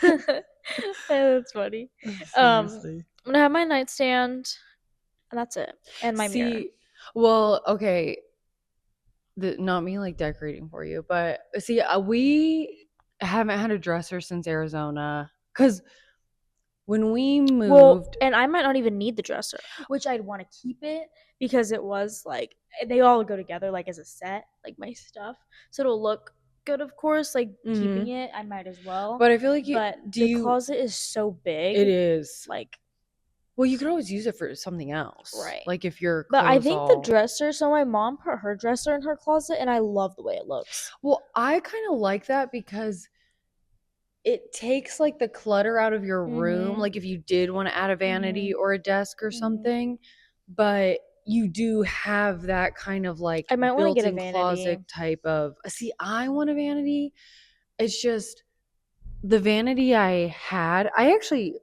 B: That's funny.
A: Seriously.
B: I'm gonna have my nightstand, and that's it, and my mirror.
A: See, well, okay, not me like decorating for you, but see, we haven't had a dresser since Arizona because when we
B: Well,
A: moved.
B: and I might not even need the dresser, which I'd want to keep it because it was like they all go together like as a set, like my stuff. So it'll look good, of course, like keeping
A: Mhm.
B: it, I might as well.
A: But I feel like
B: But
A: do
B: the
A: you
B: closet is so
A: it
B: big,
A: is.
B: like
A: Well, you could always use it for something else.
B: right.
A: Like if your
B: But I
A: clothes
B: think the
A: all.
B: dresser, so my mom put her dresser in her closet and I love the way it looks.
A: Well, I kind of like that because it takes like the clutter out of your room.
B: Mhm.
A: Like if you did want to add a vanity
B: Mhm.
A: or a desk or
B: Mhm.
A: something, but you do have that kind of like
B: I might want to get a
A: built-in
B: vanity.
A: closet type of. See, I want a vanity. It's just the vanity I had. I actually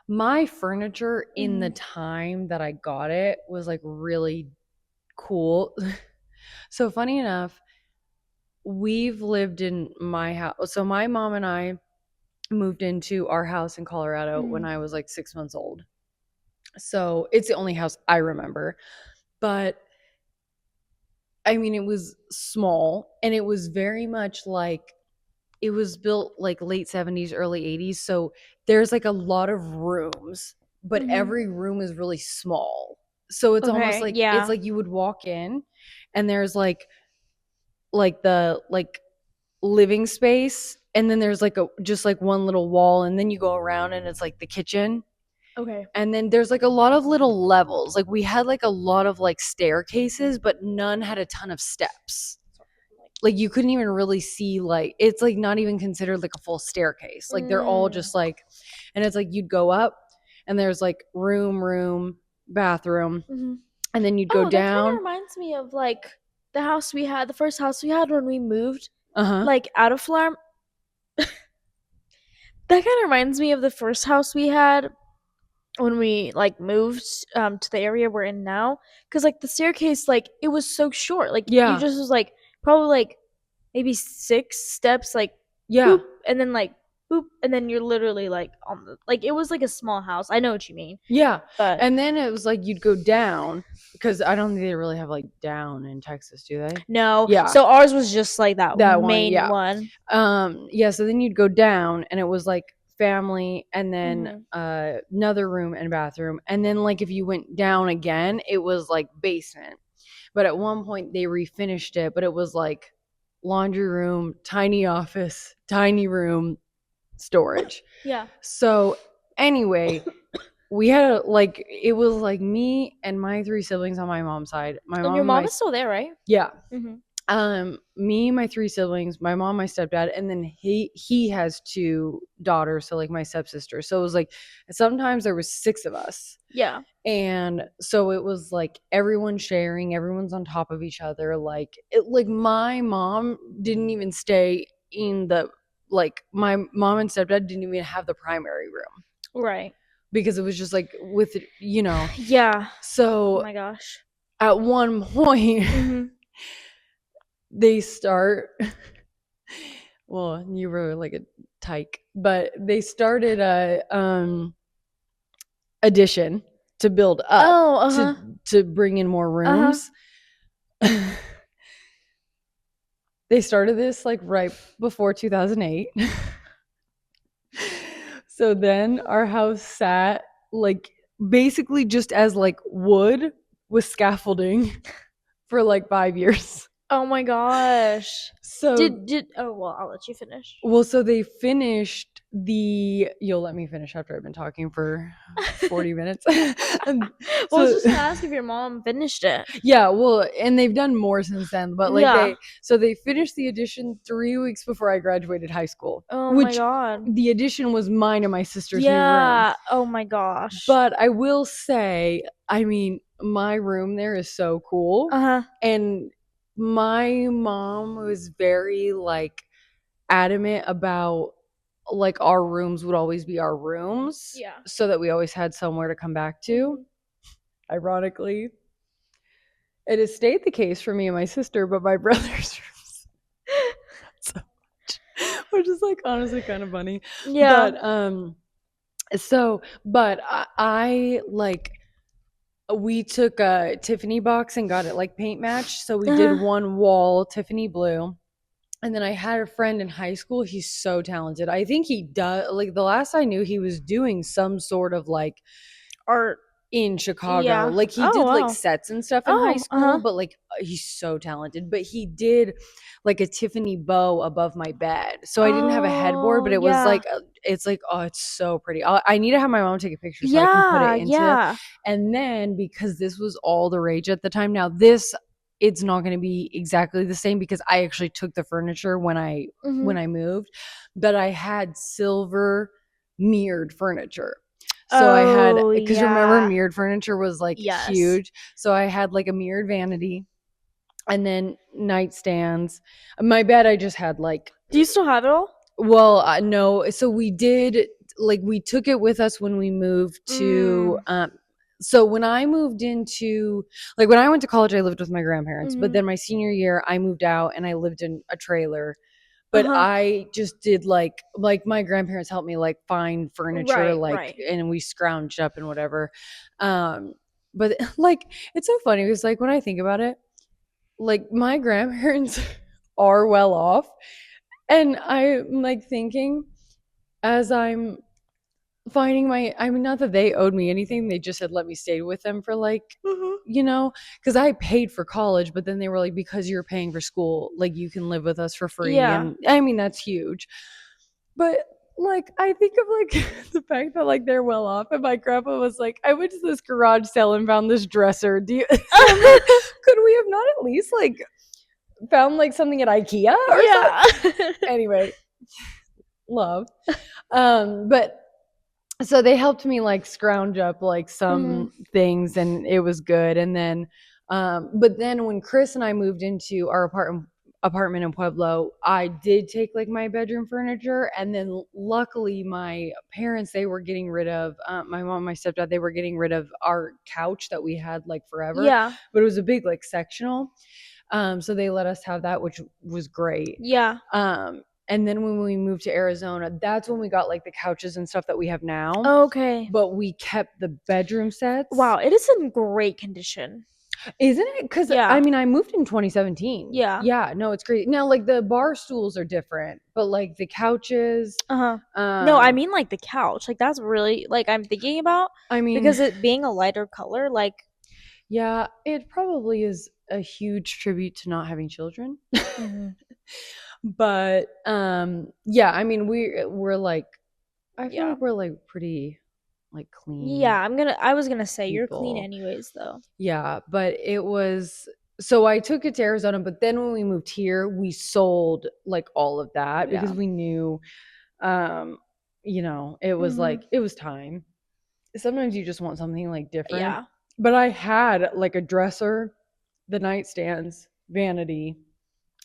A: my furniture in the
B: Mhm.
A: time that I got it was like really cool. So funny enough, we've lived in my house. So my mom and I moved into our house in Colorado when
B: Mhm.
A: I was like 6 months old. So it's the only house I remember. But I mean, it was small and it was very much like it was built like late 70s, early 80s. So there's like a lot of rooms, but
B: Mhm.
A: every room is really small. So it's almost
B: Okay,
A: like it's
B: yeah.
A: like you would walk in and there's the like living space, and then there's like a just like one little wall, and then you go around and it's like the kitchen,
B: Okay.
A: and then there's like a lot of little levels. Like we had like a lot of like staircases, but none had a ton of steps. Like you couldn't even really see, like it's like not even considered like a full staircase. Like they're all
B: Mm.
A: just like, and it's like you'd go up and there's like room, bathroom,
B: Mhm.
A: and then you'd go
B: Oh, that kind of
A: down.
B: reminds me of like the house we had, the first house we had when we moved,
A: Uh-huh.
B: like out of Flarm. That kind of reminds me of the first house we had when we like moved to the area we're in now, because like the staircase, like it was so short, like you
A: Yeah.
B: just was like probably like maybe 6 steps, like
A: Yeah.
B: boop, and then like boop, and then you're literally like on the, like it was like a small house. I know what you mean,
A: Yeah.
B: but
A: And then it was like you'd go down because I don't think they really have like down in Texas, do they?
B: no.
A: Yeah.
B: So ours was just like that
A: That one,
B: main
A: yeah.
B: one.
A: Yeah, so then you'd go down and it was like family and then
B: Hmm.
A: another room and bathroom. And then like if you went down again, it was like basement. But at one point they refinished it, but it was like laundry room, tiny office, tiny room, storage.
B: Yeah.
A: So anyway, we had like it was like me and my three siblings on my mom's side. My
B: And your
A: mom,
B: mom is still there, right?
A: yeah,
B: Mm-hmm.
A: me, my three siblings, my mom, my stepdad, and then he has two daughters, so like my stepsister. So it was like sometimes there was six of us.
B: Yeah.
A: And so it was like everyone sharing, everyone's on top of each other. Like my mom didn't even stay in the like my mom and stepdad didn't even have the primary room
B: Right.
A: because it was just like with
B: Yeah. Oh
A: so
B: my gosh.
A: at one point
B: Mm-hmm.
A: they start well, you were like a tyke, but they started a addition to build up
B: Oh, uh
A: to
B: huh.
A: bring in more
B: Uh huh.
A: rooms. They started this like right before 2008. So then our house sat like basically just as like wood with scaffolding for like 5 years.
B: Oh my gosh.
A: So
B: Did oh well, I'll let you finish.
A: well, so they finished the. You'll let me finish after I've been talking for 40 minutes. And
B: Well, I was
A: so
B: just gonna ask if your mom finished it.
A: yeah, well, and they've done more since then, but like
B: Yeah.
A: they finished the addition 3 weeks before I graduated high school,
B: Oh my
A: which
B: god.
A: the addition was mine and my sister's new room.
B: Yeah. Oh my gosh.
A: But I will say, I mean, my room there is so cool.
B: Uh-huh.
A: And my mom was very like adamant about like our rooms would always be our rooms
B: Yeah.
A: so that we always had somewhere to come back to. Ironically, it has stayed the case for me and my sister, but my brother's rooms so much, which is like honestly kind of funny.
B: Yeah.
A: But so but I like we took a Tiffany box and got it like paint matched. So we did
B: Uh-huh.
A: one wall Tiffany blue. And then I had a friend in high school. He's so talented. I think he does like the last I knew he was doing some sort of like
B: Art.
A: in Chicago.
B: Yeah.
A: Like he
B: Oh
A: did like
B: wow.
A: sets and stuff in high
B: Oh,
A: school,
B: uh-huh.
A: but like he's so talented. But he did like a Tiffany bow above my bed. So I didn't have a headboard,
B: Oh,
A: but it was
B: yeah.
A: like it's like oh, it's so pretty. I need to have my mom take a picture so I can put
B: Yeah,
A: it into.
B: yeah.
A: And then because this was all the rage at the time. Now this it's not going to be exactly the same because I actually took the furniture
B: Mhm.
A: when I moved, but I had silver mirrored furniture. So I had
B: Oh,
A: because you remember
B: yeah.
A: mirrored furniture was like
B: Yes.
A: huge. So I had like a mirrored vanity and then nightstands. My bed I just had like
B: Do you still have it all?
A: well, no. So we did like we took it with us when we moved to
B: Mm.
A: so when I moved into like when I went to college I lived with my grandparents, but
B: Mhm.
A: then my senior year I moved out and I lived in a trailer, but
B: Uh-huh.
A: I just did like my grandparents helped me like find furniture
B: Right,
A: like
B: right.
A: and we scrounged up and whatever. Um but like it's so funny because like when I think about it, like my grandparents are well off and I'm like thinking as I'm finding my I mean not that they owed me anything, they just had let me stay with them for like
B: Mhm.
A: because I paid for college, but then they were like, because you're paying for school, like you can live with us for free.
B: Yeah.
A: And I mean, that's huge. But like, I think of like the fact that like they're well off. And my grandpa was like, I went to this garage sale and found this dresser. Do you, I'm like, could we have not at least like found like something at IKEA or something?
B: Yeah.
A: Anyway, love. But so they helped me like scrounge up like
B: Mhm.
A: some things and it was good. And then but then when Chris and I moved into our apartment in Pueblo, I did take like my bedroom furniture and then luckily my parents they were getting rid of my mom and my stepdad they were getting rid of our couch that we had like forever,
B: Yeah.
A: but it was a big like sectional. So they let us have that, which was great.
B: Yeah.
A: And then when we moved to Arizona, that's when we got like the couches and stuff that we have now,
B: Okay.
A: but we kept the bedroom sets.
B: Wow, it is in great condition.
A: Isn't it? Because I
B: Yeah.
A: mean, I moved in 2017.
B: Yeah.
A: Yeah, no, it's great. Now, like the bar stools are different, but like the couches,
B: Uh-huh. No, I
A: um,
B: mean like the couch. Like that's really like I'm thinking about
A: I mean,
B: because it being a lighter color, like
A: yeah, it probably is a huge tribute to not having children.
B: mhm.
A: But yeah, I mean, we're like, I feel
B: Yeah.
A: like we're like pretty like clean
B: Yeah, I was gonna say you're clean
A: people.
B: anyways though.
A: Yeah, but it was so I took it to Arizona, but then when we moved here, we sold like all of that because
B: Yeah.
A: we knew um it was
B: Mhm.
A: like it was time. Sometimes you just want something like different.
B: Yeah.
A: But I had like a dresser, the nightstands, vanity,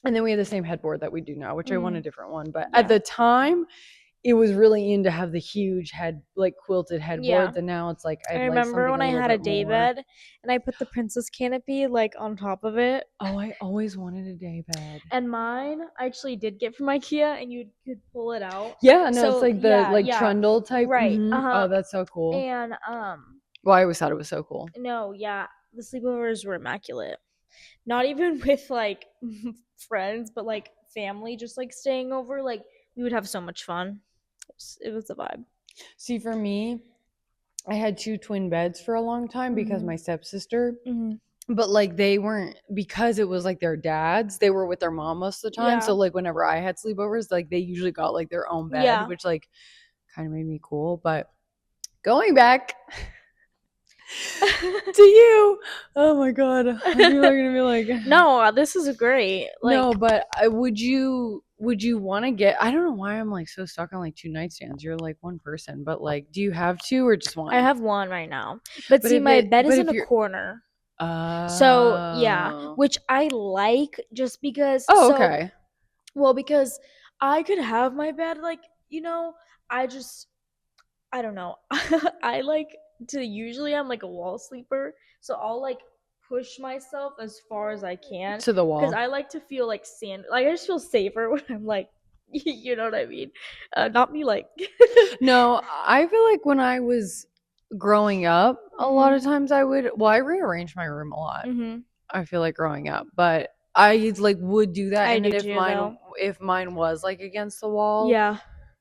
A: and then we had the same headboard that we do now, which I want a
B: Mm.
A: different one. But at
B: Yeah.
A: the time, it was really in to have the huge head like quilted
B: Yeah.
A: headboards, and now it's like
B: I
A: I'd like
B: remember
A: something
B: when
A: a
B: I
A: little
B: had a
A: bit
B: day
A: more.
B: bed and I put the princess canopy like on top of it.
A: Oh, I always wanted a day bed.
B: And mine I actually did get from IKEA and you could pull it out.
A: Yeah, no, it's
B: So
A: like the
B: yeah,
A: like
B: yeah.
A: trundle type.
B: Right. Uh-huh.
A: Oh, that's so cool.
B: And
A: Well, I always thought it was so cool.
B: no, yeah. The sleepovers were immaculate. Not even with like friends, but like family just like staying over. Like we would have so much fun. It was a vibe.
A: See, for me, I had two twin beds for a long time because
B: Mhm.
A: my stepsister,
B: Mhm.
A: but like they weren't, because it was like their dads, they were with their mom most of the time.
B: Yeah.
A: So like whenever I had sleepovers, like they usually got like their own bed,
B: Yeah.
A: which like kind of made me cool. But going back to you, oh my god, people are gonna be like,
B: No, this is great. Like
A: no, but would you want to get? I don't know why I'm like so stuck on like two nightstands. You're like one person, but like, do you have two or just
B: I
A: one?
B: have one right now. But
A: But
B: see,
A: if
B: my
A: it,
B: bed
A: but
B: is in
A: if
B: a
A: you're,
B: corner. So, yeah,
A: oh,
B: which I like just because
A: oh, okay,
B: well, because I could have my bed like, you know, I just I don't know. I like to usually I'm like a wall sleeper, so I'll like push myself as far as I can
A: to the
B: because
A: wall.
B: I like to feel like like I just feel safer when I'm like you know what I mean? Not me like
A: No, I feel like when I was growing up, a lot
B: Mhm.
A: of times I would, well, I rearranged my room a lot.
B: Mhm.
A: I feel like growing up, but I like would do that,
B: I
A: and then
B: do too though.
A: if mine was like against the wall,
B: Yeah.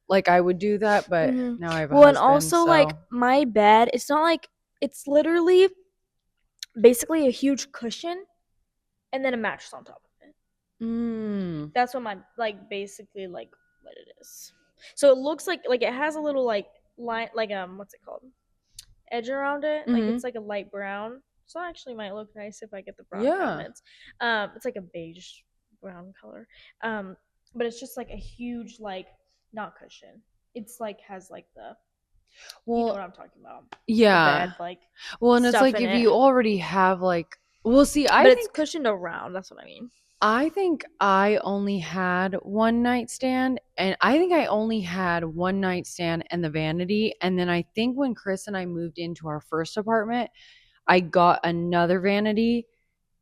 A: like I would do that. But
B: Mhm.
A: now I have a
B: Well, and
A: husband,
B: also like
A: so
B: my bed, it's not like it's literally basically a huge cushion and then a mattress on top of it.
A: mm,
B: That's what my like basically like what it is. So it looks like it has a little like line like what's it called? Edge around it. Like
A: mm-hmm.
B: it's like a light brown. So actually might look nice if I get the brown
A: Yeah.
B: cabinets. It's like a beige brown color. Um but it's just like a huge like not cushion. It's like has like the you know what
A: Well,
B: I'm talking about. The
A: yeah.
B: bed like
A: Well, and it's
B: stuff
A: like
B: in
A: if
B: it.
A: you already have like, well, see,
B: But it's cushioned around, that's what I mean.
A: I think I only had one nightstand, and I think I only had one nightstand and the vanity. And then I think when Chris and I moved into our first apartment, I got another vanity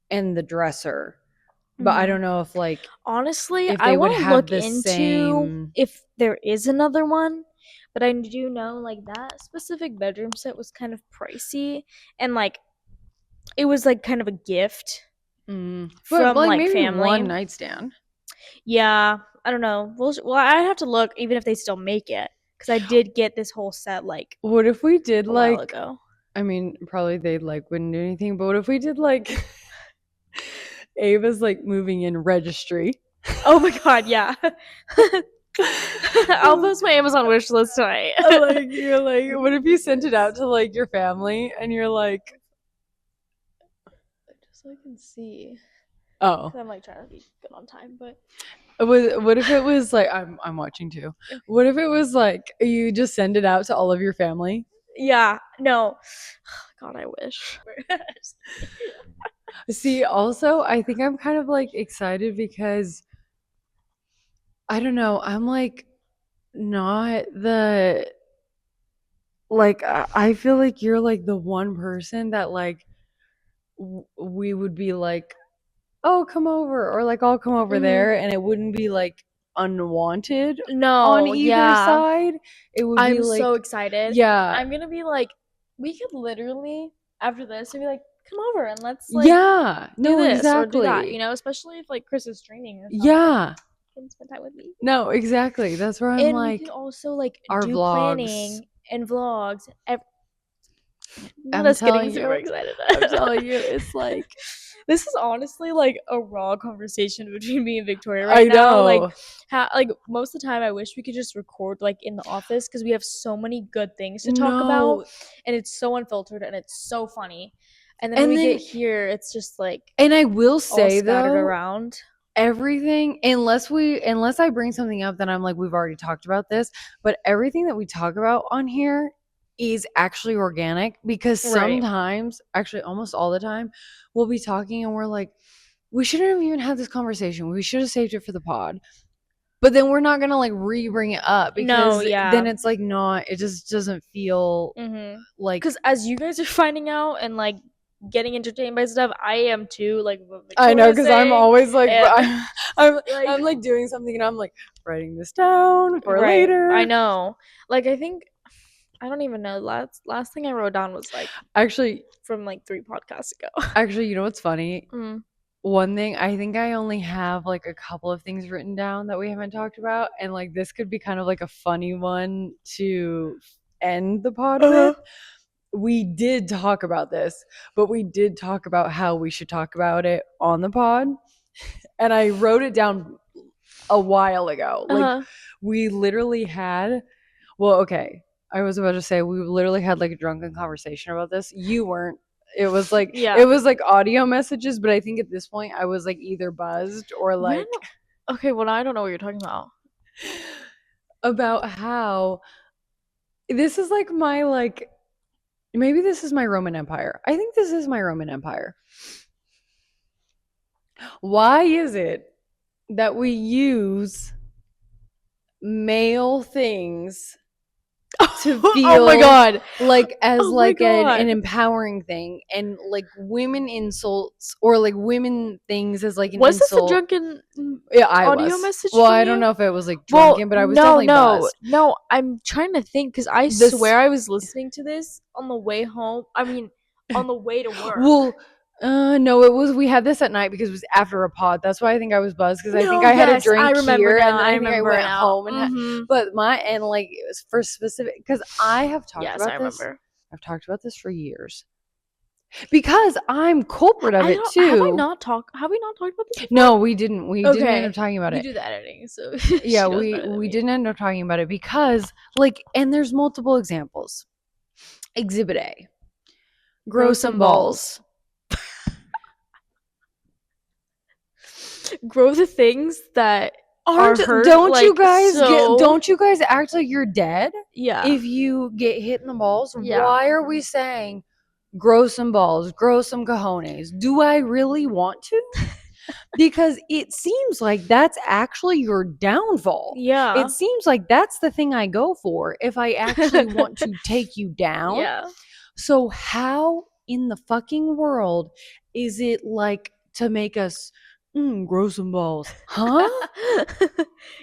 A: and the dresser. But I
B: Mhm.
A: don't know if like
B: Honestly,
A: if
B: I
A: they would
B: want to
A: have
B: look
A: the
B: into
A: same.
B: if there is another one, but I do know like that specific bedroom set was kind of pricey and like it was like kind of a gift
A: But
B: from
A: like
B: like
A: maybe one
B: family.
A: nightstand.
B: Yeah, I don't know. Well, I'd have to look even if they still make it because I did get this whole set like
A: What if we did
B: a while
A: like?
B: ago.
A: I mean, probably they like wouldn't do anything. But what if we did like Ava's like moving in registry?
B: Oh my god, yeah. I'll post my Amazon wish list tonight.
A: Like you're like, what if you sent it out to like your family and you're like,
B: Just so I can see.
A: oh,
B: Because I'm like trying to be good on time, but
A: what if it was like I'm watching too. What if it was like you just send it out to all of your family?
B: yeah, no. God, I wish.
A: See, also, I think I'm kind of like excited because I don't know, I'm like not the like I feel like you're like the one person that like we would be like, oh, come over, or like, I'll come over
B: hmm
A: there, and it wouldn't be like unwanted on
B: No,
A: either
B: yeah.
A: side. It would be
B: I'm so
A: like,
B: excited.
A: yeah,
B: I'm gonna be like, we could literally after this be like, come over and let's like
A: yeah,
B: do
A: no,
B: this or do that,
A: exactly,
B: especially if like Chris is streaming or something.
A: yeah,
B: You can spend time with me.
A: no, exactly. That's where I'm
B: And we can
A: like,
B: also like
A: our
B: do
A: vlogs.
B: planning and vlogs. Not
A: I'm
B: us getting
A: telling
B: super
A: you,
B: excited.
A: I'm telling you, it's like,
B: This is honestly like a raw conversation between me and Victoria right
A: I
B: now.
A: know,
B: Like most of the time, I wish we could just record like in the office because we have so many good things to talk about,
A: no,
B: and it's so unfiltered and it's so funny. And then when
A: and
B: we get
A: then,
B: here, it's just like
A: and I will
B: all
A: say
B: scattered
A: though,
B: around.
A: everything, unless I bring something up that I'm like, we've already talked about this, but everything that we talk about on here is actually organic, because
B: Right.
A: sometimes, actually almost all the time, we'll be talking and we're like, we shouldn't have even had this conversation, we should have saved it for the pod, but then we're not gonna like re-bring it up
B: No,
A: because then
B: yeah.
A: it's like not, it just doesn't feel like,
B: Because as you guys are finding out and like getting entertained by stuff, I am too. Like what
A: I know,
B: Victoria's
A: because I'm
B: saying,
A: always like,
B: and
A: I'm,
B: like
A: I'm like doing something and I'm like writing this down for
B: right, I
A: later.
B: know. Like I think I don't even know. Last thing I wrote down was like
A: Actually,
B: from like 3 podcasts ago.
A: you know what's funny?
B: Mm.
A: One thing, I think I only have like a couple of things written down that we haven't talked about, and like this could be kind of like a funny one to end the pod with.
B: Uh-huh.
A: we did talk about this, but we did talk about how we should talk about it on the pod. And I wrote it down a while ago. Like,
B: Uh-huh.
A: we literally had, well, okay. I was about to say we literally had like a drunken conversation about this. You weren't.
B: Yeah.
A: It was like audio messages, but I think at this point I was like either buzzed or
B: When?
A: like
B: Okay, well, I don't know what you're talking about.
A: about how this is like my like maybe this is my Roman Empire. I think this is my Roman Empire. Why is it that we use male things to
B: Oh my
A: feel
B: god.
A: like as
B: Oh my
A: like an
B: god.
A: empowering thing, and like women insults or like women things as like an
B: Was this a
A: insult?
B: drunken
A: Yeah, I
B: audio
A: was.
B: message
A: Well,
B: from
A: I don't
B: you?
A: know if it was like
B: Well,
A: drunken, but I was
B: no,
A: definitely
B: no,
A: buzzed.
B: no. I'm trying to think because I
A: This
B: swear I was listening to this on the way home. I mean, on the way to work.
A: well, no, it was we had this at night because it was after a pod. That's why I think I was buzzed because I think
B: No,
A: I had a
B: yes, I
A: drink
B: remember
A: here
B: now.
A: and then
B: I
A: I think I
B: remember
A: went
B: now.
A: home and but my and like it was for specific because I have talked
B: Yes, I
A: about this.
B: remember.
A: I've talked about this for years because I'm culprit of
B: I
A: it
B: don't. Have I
A: too.
B: not talked? Have we not talked about this before?
A: No, we didn't. We didn't end up
B: Okay,
A: talking about
B: you
A: it.
B: do the editing, so
A: Yeah,
B: she knows better than
A: we
B: me.
A: didn't end up talking about it because like and there's multiple examples. Exhibit A. Grow
B: Grow
A: some
B: some
A: balls.
B: balls. Grow the things that are
A: Aren't
B: hurt. Like so.
A: don't you guys act like you're dead
B: Yeah.
A: if you get hit in the balls?
B: Yeah.
A: Why are we saying grow some balls, grow some cojones? Do I really want to? Because it seems like that's actually your downfall. It
B: Yeah.
A: seems like that's the thing I go for if I actually want to take you down.
B: Yeah.
A: So, how in the fucking world is it like to make us grow some balls? Huh?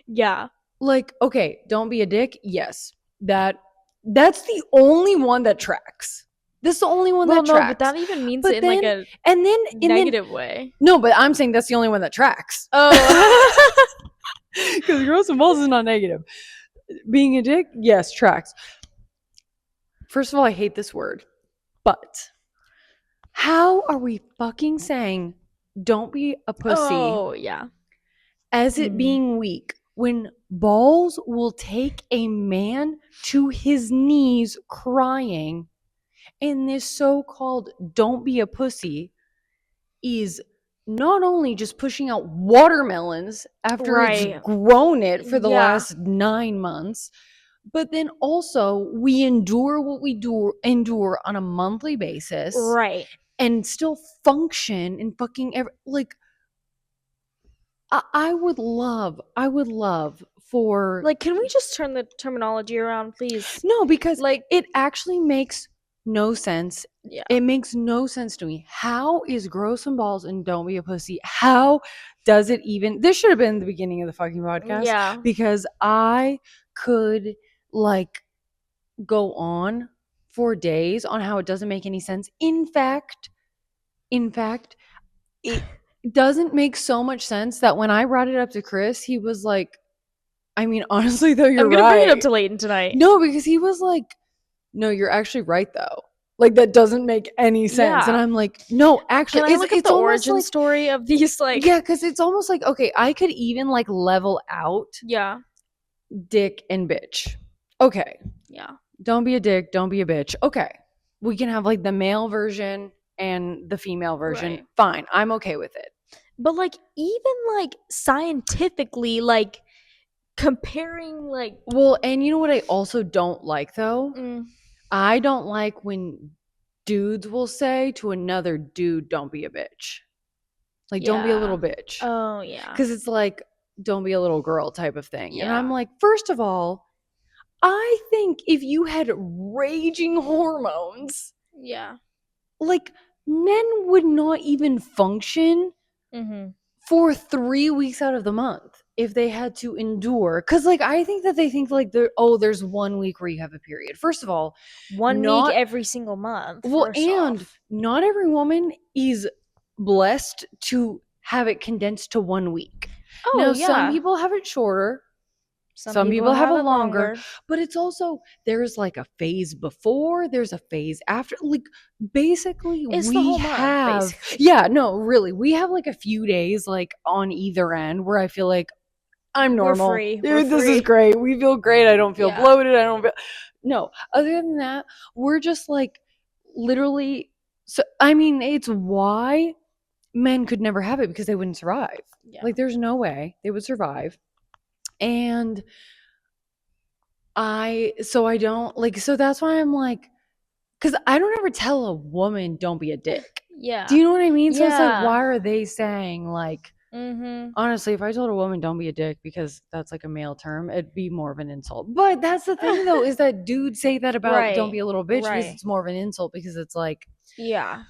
B: Yeah.
A: Like, okay, don't be a dick. Yes. That's the only one that tracks. This is the only one
B: Well,
A: that
B: no, but
A: tracks.
B: that even means it
A: But
B: in like
A: then
B: a
A: and then
B: negative way.
A: no, but I'm saying that's the only one that tracks.
B: Oh.
A: Because gross and balls is not negative. Being a dick, yes, tracks. First of all, I hate this word. But how are we fucking saying don't be a pussy
B: Oh, yeah.
A: as it
B: Mhm.
A: being weak when balls will take a man to his knees crying, and this so-called don't be a pussy is not only just pushing out watermelons after it's
B: Right.
A: grown it for the
B: Yeah.
A: last 9 months, but then also we endure what we do endure on a monthly basis
B: Right.
A: and still function and fucking like I would love for
B: Like, can we just turn the terminology around, please?
A: no, because
B: Like,
A: it actually makes no sense.
B: yeah.
A: It makes no sense to me. How is grow some balls and don't be a pussy? How does it even? This should have been the beginning of the fucking podcast
B: Yeah.
A: because I could like go on for days on how it doesn't make any sense. In fact, it doesn't make so much sense that when I brought it up to Chris, he was like, I mean, honestly, though, you're
B: I'm gonna bring it up
A: right.
B: to Leighton tonight.
A: No, because he was like, no, you're actually right, though. Like, that doesn't make any sense. And
B: Yeah.
A: I'm like, no,
B: Can
A: actually,
B: I look up
A: it's
B: the
A: almost
B: origin
A: like,
B: story of these, like,
A: yeah, because it's almost like, okay, I could even like level out
B: yeah.
A: dick and bitch. Okay.
B: Yeah.
A: Don't be a dick. Don't be a bitch. Okay. We can have like the male version and the female version.
B: Right.
A: Fine. I'm okay with it.
B: But like even like scientifically, like comparing like
A: Well, and you know what I also don't like though?
B: mm,
A: I don't like when dudes will say to another dude, don't be a bitch. Like, don't be a
B: yeah.
A: little bitch.
B: Oh yeah.
A: Because it's like, don't be a little girl type of thing. And I'm
B: Yeah.
A: like, first of all, I think if you had raging hormones,
B: Yeah.
A: like men would not even function
B: Mm-hmm.
A: for 3 weeks out of the month if they had to endure. Because like I think that they think like there's 1 week where you have a period. First of all,
B: 1 week
A: not
B: every single month.
A: well,
B: First
A: and
B: off.
A: not every woman is blessed to have it condensed to 1 week.
B: Oh
A: Now, some
B: yeah.
A: people have it shorter. Some people have a longer, but it's also there's like a phase before, there's a phase after. Like basically
B: It's the
A: we
B: whole month,
A: have
B: basically.
A: yeah, no, really. We have like a few days like on either end where I feel like I'm normal.
B: We're free.
A: Dude, this is great. We feel great. I don't feel
B: Yeah.
A: bloated. I don't feel no. Other than that, we're just like literally so I mean, it's why men could never have it because they wouldn't survive.
B: Yeah.
A: Like there's no way they would survive. And I don't like so that's why I'm like because I don't ever tell a woman don't be a dick.
B: Yeah.
A: Do you know what I mean? So it's like
B: Yeah.
A: why are they saying like
B: Mm-hmm.
A: honestly, if I told a woman don't be a dick because that's like a male term, it'd be more of an insult. But that's the thing though, is that dudes say that about don't
B: Right.
A: be a little bitch because
B: Right.
A: it's more of an insult because it's like
B: Yeah.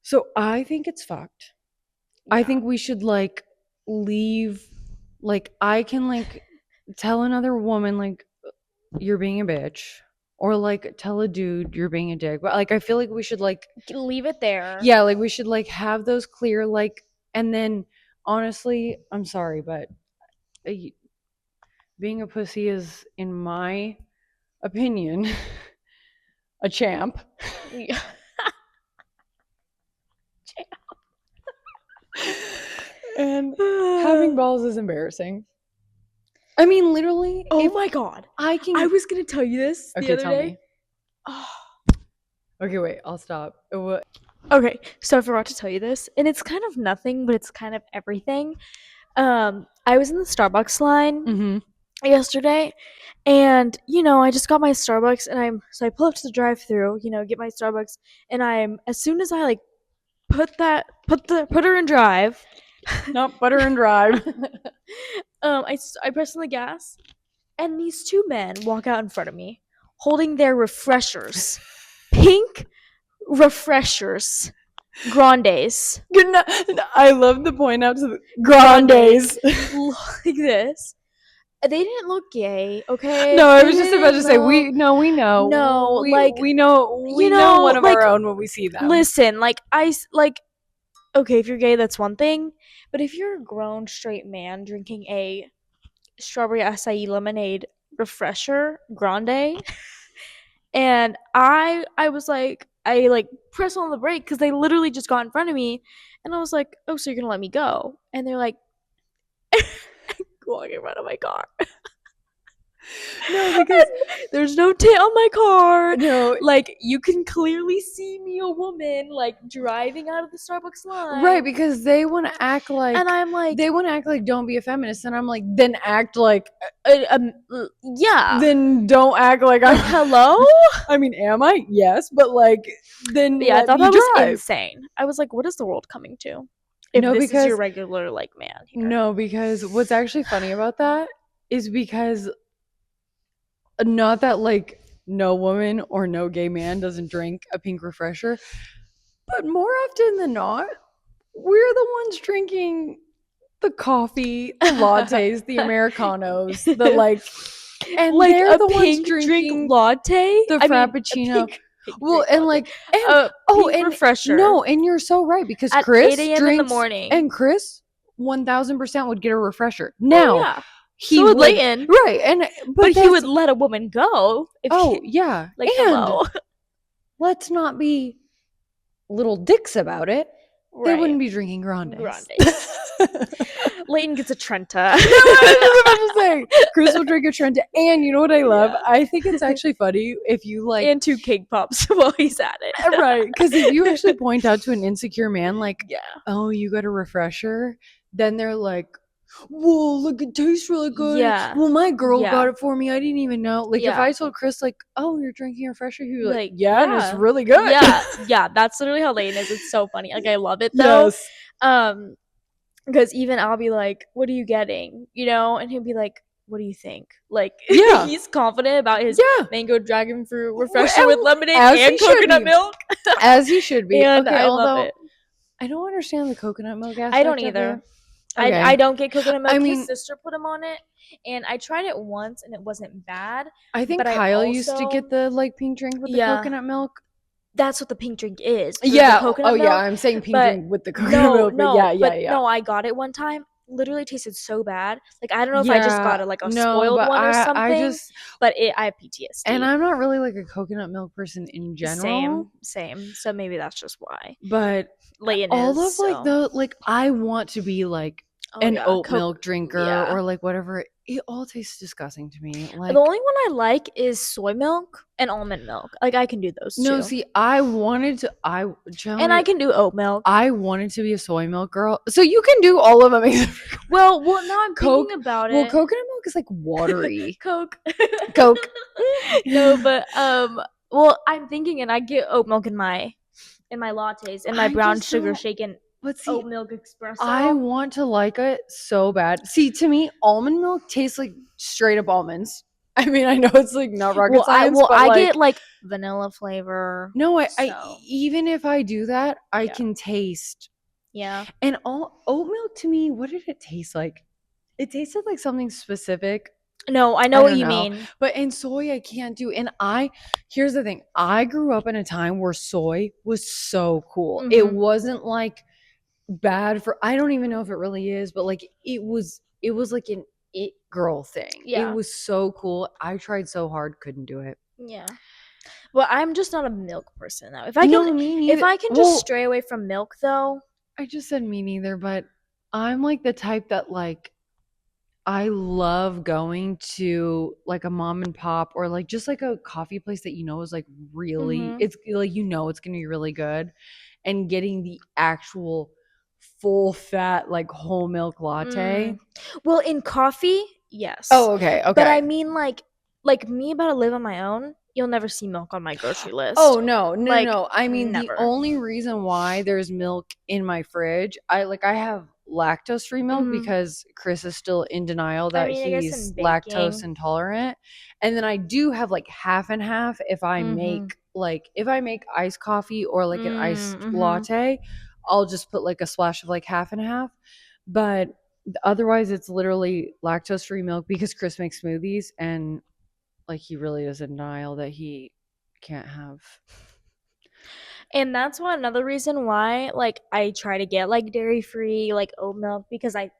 A: so I think it's fucked. I
B: Yeah.
A: think we should like leave like I can like tell another woman like you're being a bitch or like tell a dude you're being a dick. But like I feel like we should like
B: Leave it there.
A: yeah, like we should like have those clear like and then honestly, I'm sorry, but uh, being a pussy is in my opinion a champ.
B: Yeah.
A: And having balls is embarrassing. I mean, literally.
B: Oh
A: if
B: my god.
A: I can.
B: I was gonna tell you this the
A: Okay,
B: other
A: tell
B: day.
A: me. Okay, wait. I'll stop.
B: Okay, so I forgot to tell you this, and it's kind of nothing, but it's kind of everything. I was in the Starbucks line
A: Mm-hmm.
B: yesterday, and I just got my Starbucks, and I pull up to the drive-through, get my Starbucks, and as soon as I like put her in drive,
A: Not butter and drive.
B: I press on the gas, and these two men walk out in front of me, holding their refreshers, pink refreshers, grandes.
A: I love to point out to the grandes.
B: Like this. They didn't look gay, okay?
A: No, I
B: They
A: was just about to say we know.
B: No, like
A: we know one of
B: like,
A: our own when we see them.
B: listen, okay, if you're gay, that's one thing, but if you're a grown straight man drinking a strawberry acai lemonade refresher grande, and I was like, I like pressed on the brake because they literally just got in front of me, and I was like, oh, so you're gonna let me go? And they're like, walking in front of my car. No, because there's no tint on my car.
A: No,
B: like you can clearly see me, a woman, like driving out of the Starbucks line.
A: right, because they want to act like,
B: and I'm like,
A: they want to act like don't be a feminist, and I'm like, then act like,
B: yeah.
A: then don't act like I'm.
B: Hello?
A: I mean, am I? Yes, but like, then
B: Yeah, I thought
A: me
B: that was
A: drive.
B: insane. I was like, what is the world coming to? If
A: No,
B: this is
A: because
B: your regular like man here.
A: no, because what's actually funny about that is because not that like no woman or no gay man doesn't drink a pink refresher, but more often than not, we're the ones drinking the coffee, the lattes, the Americanos, the like, and
B: like
A: they're
B: a
A: the ones
B: pink
A: drinking
B: drink latte,
A: the frappuccino.
B: Pink
A: well,
B: drink
A: and
B: latte.
A: like, and
B: and refresher.
A: No, and you're so right because
B: at
A: Chris
B: 8 a.m.
A: drinks,
B: in the morning,
A: and Chris 1000% would get a refresher. Now,
B: yeah.
A: he
B: so
A: would
B: Leighton,
A: right, and
B: but he would let a woman go. If
A: yeah,
B: like
A: and
B: hello.
A: let's not be little dicks about it. Right. They wouldn't be drinking grandes.
B: Leighton gets a Trenta.
A: No, I was about to say, Chris will drink a Trenta, and you know what I love? Yeah. I think it's actually funny if you like
B: and 2 cake pops while he's at it.
A: Right, because if you actually point out to an insecure man like, yeah, oh, you got a refresher, then they're like, whoa, look, it tastes really good.
B: Yeah.
A: Well, my girl got it for me. I didn't even know. Like, if
B: Yeah.
A: I told Chris, like, oh, you're drinking a refresher, he'd be like,
B: yeah,
A: and it's really good.
B: Yeah, yeah, that's literally how Leighton is. It's so funny. Like, I love it though. Yes. Because even I'll be like, what are you getting? You know, and he'll be like, what do you think? Like,
A: yeah,
B: he's confident about his mango dragon fruit refresher with lemonade and coconut milk.
A: As he should be.
B: And
A: okay,
B: I love it.
A: I don't understand the coconut milk aspect.
B: I don't either.
A: Okay.
B: I don't get coconut milk.
A: I mean,
B: his sister put him on it, and I tried it once, and it wasn't bad.
A: I think Kyle used to get the like pink drink with the coconut milk.
B: That's what the pink drink is.
A: Yeah.
B: Coconut milk.
A: Yeah. I'm saying pink drink with the coconut milk.
B: No,
A: but yeah.
B: No, I got it one time. literally tasted so bad. Like I don't know if I just
A: Yeah,
B: got a
A: no,
B: spoiled
A: but
B: one or
A: I
B: something,
A: just,
B: but I have
A: and
B: PTSD.
A: I'm not really like a coconut milk person in general,
B: Same. So maybe that's just why
A: but
B: Layton
A: all
B: is.
A: of like
B: So
A: the like I want to be like
B: oh
A: an
B: yeah,
A: oat milk
B: Coke.
A: drinker
B: Yeah,
A: or like whatever. It all tastes disgusting to me.
B: the
A: Like
B: only one I like is soy milk and almond milk. Like I can do those
A: no,
B: two,
A: see, I wanted to. I
B: and I
A: generally
B: can do oat milk.
A: I wanted to be a soy milk girl. So you can do all of them except for
B: Well, now I'm thinking
A: Coke.
B: about
A: Well,
B: it.
A: coconut milk is like watery.
B: Coke.
A: Coke.
B: No, but well, I'm thinking, and I get oat milk in my lattes, in my
A: I
B: brown
A: just
B: sugar
A: don't.
B: shake, and
A: But see,
B: oat milk
A: I
B: espresso.
A: want to like it so bad. See, to me, almond milk tastes like straight up almonds. I mean, I know it's like not rocket science, but
B: I get
A: like,
B: like vanilla flavor.
A: no, I
B: So
A: even if I do that, I
B: yeah,
A: can taste.
B: yeah.
A: And all oat milk to me, what did it taste like? It tasted like something specific.
B: No, I know
A: I
B: what
A: don't
B: you
A: know.
B: mean.
A: But in soy, I can't do. And here's the thing, I grew up in a time where soy was so cool. It
B: Hmm.
A: wasn't like bad for, I don't even know if it really is, but like it was like an it girl thing. It
B: Yeah,
A: was so cool. I tried so hard, couldn't do it.
B: yeah. Well, I'm just not a milk person though.
A: No, me
B: If
A: neither.
B: I can just
A: Well,
B: stray away from milk though.
A: I just said me neither, but I'm like the type that like I love going to like a mom and pop or like just like a coffee place that you know is like really,
B: Hmm.
A: it's like you know it's gonna be really good, and getting the actual full fat like whole milk latte.
B: Mm. Well, in coffee, yes.
A: Oh, okay,
B: But I
A: okay.
B: mean like me about to live on my own, you'll never see milk on my grocery
A: Oh
B: list.
A: no, no,
B: Like
A: no. I mean, the
B: never.
A: only reason why there's milk in my fridge, I have lactose free milk
B: Hmm.
A: because Chris is still in denial
B: I
A: that
B: mean, I guess in
A: he's lactose
B: baking.
A: intolerant. And then I do have like half and half
B: Mm-hmm.
A: if I make iced coffee or like an iced
B: Mm-hmm.
A: latte, I'll just put like a splash of like half and half. But otherwise it's literally lactose free milk because Chris makes smoothies and like he really is in denial that he can't have.
B: And that's why another reason why like I try to get like dairy free like oat milk because I'm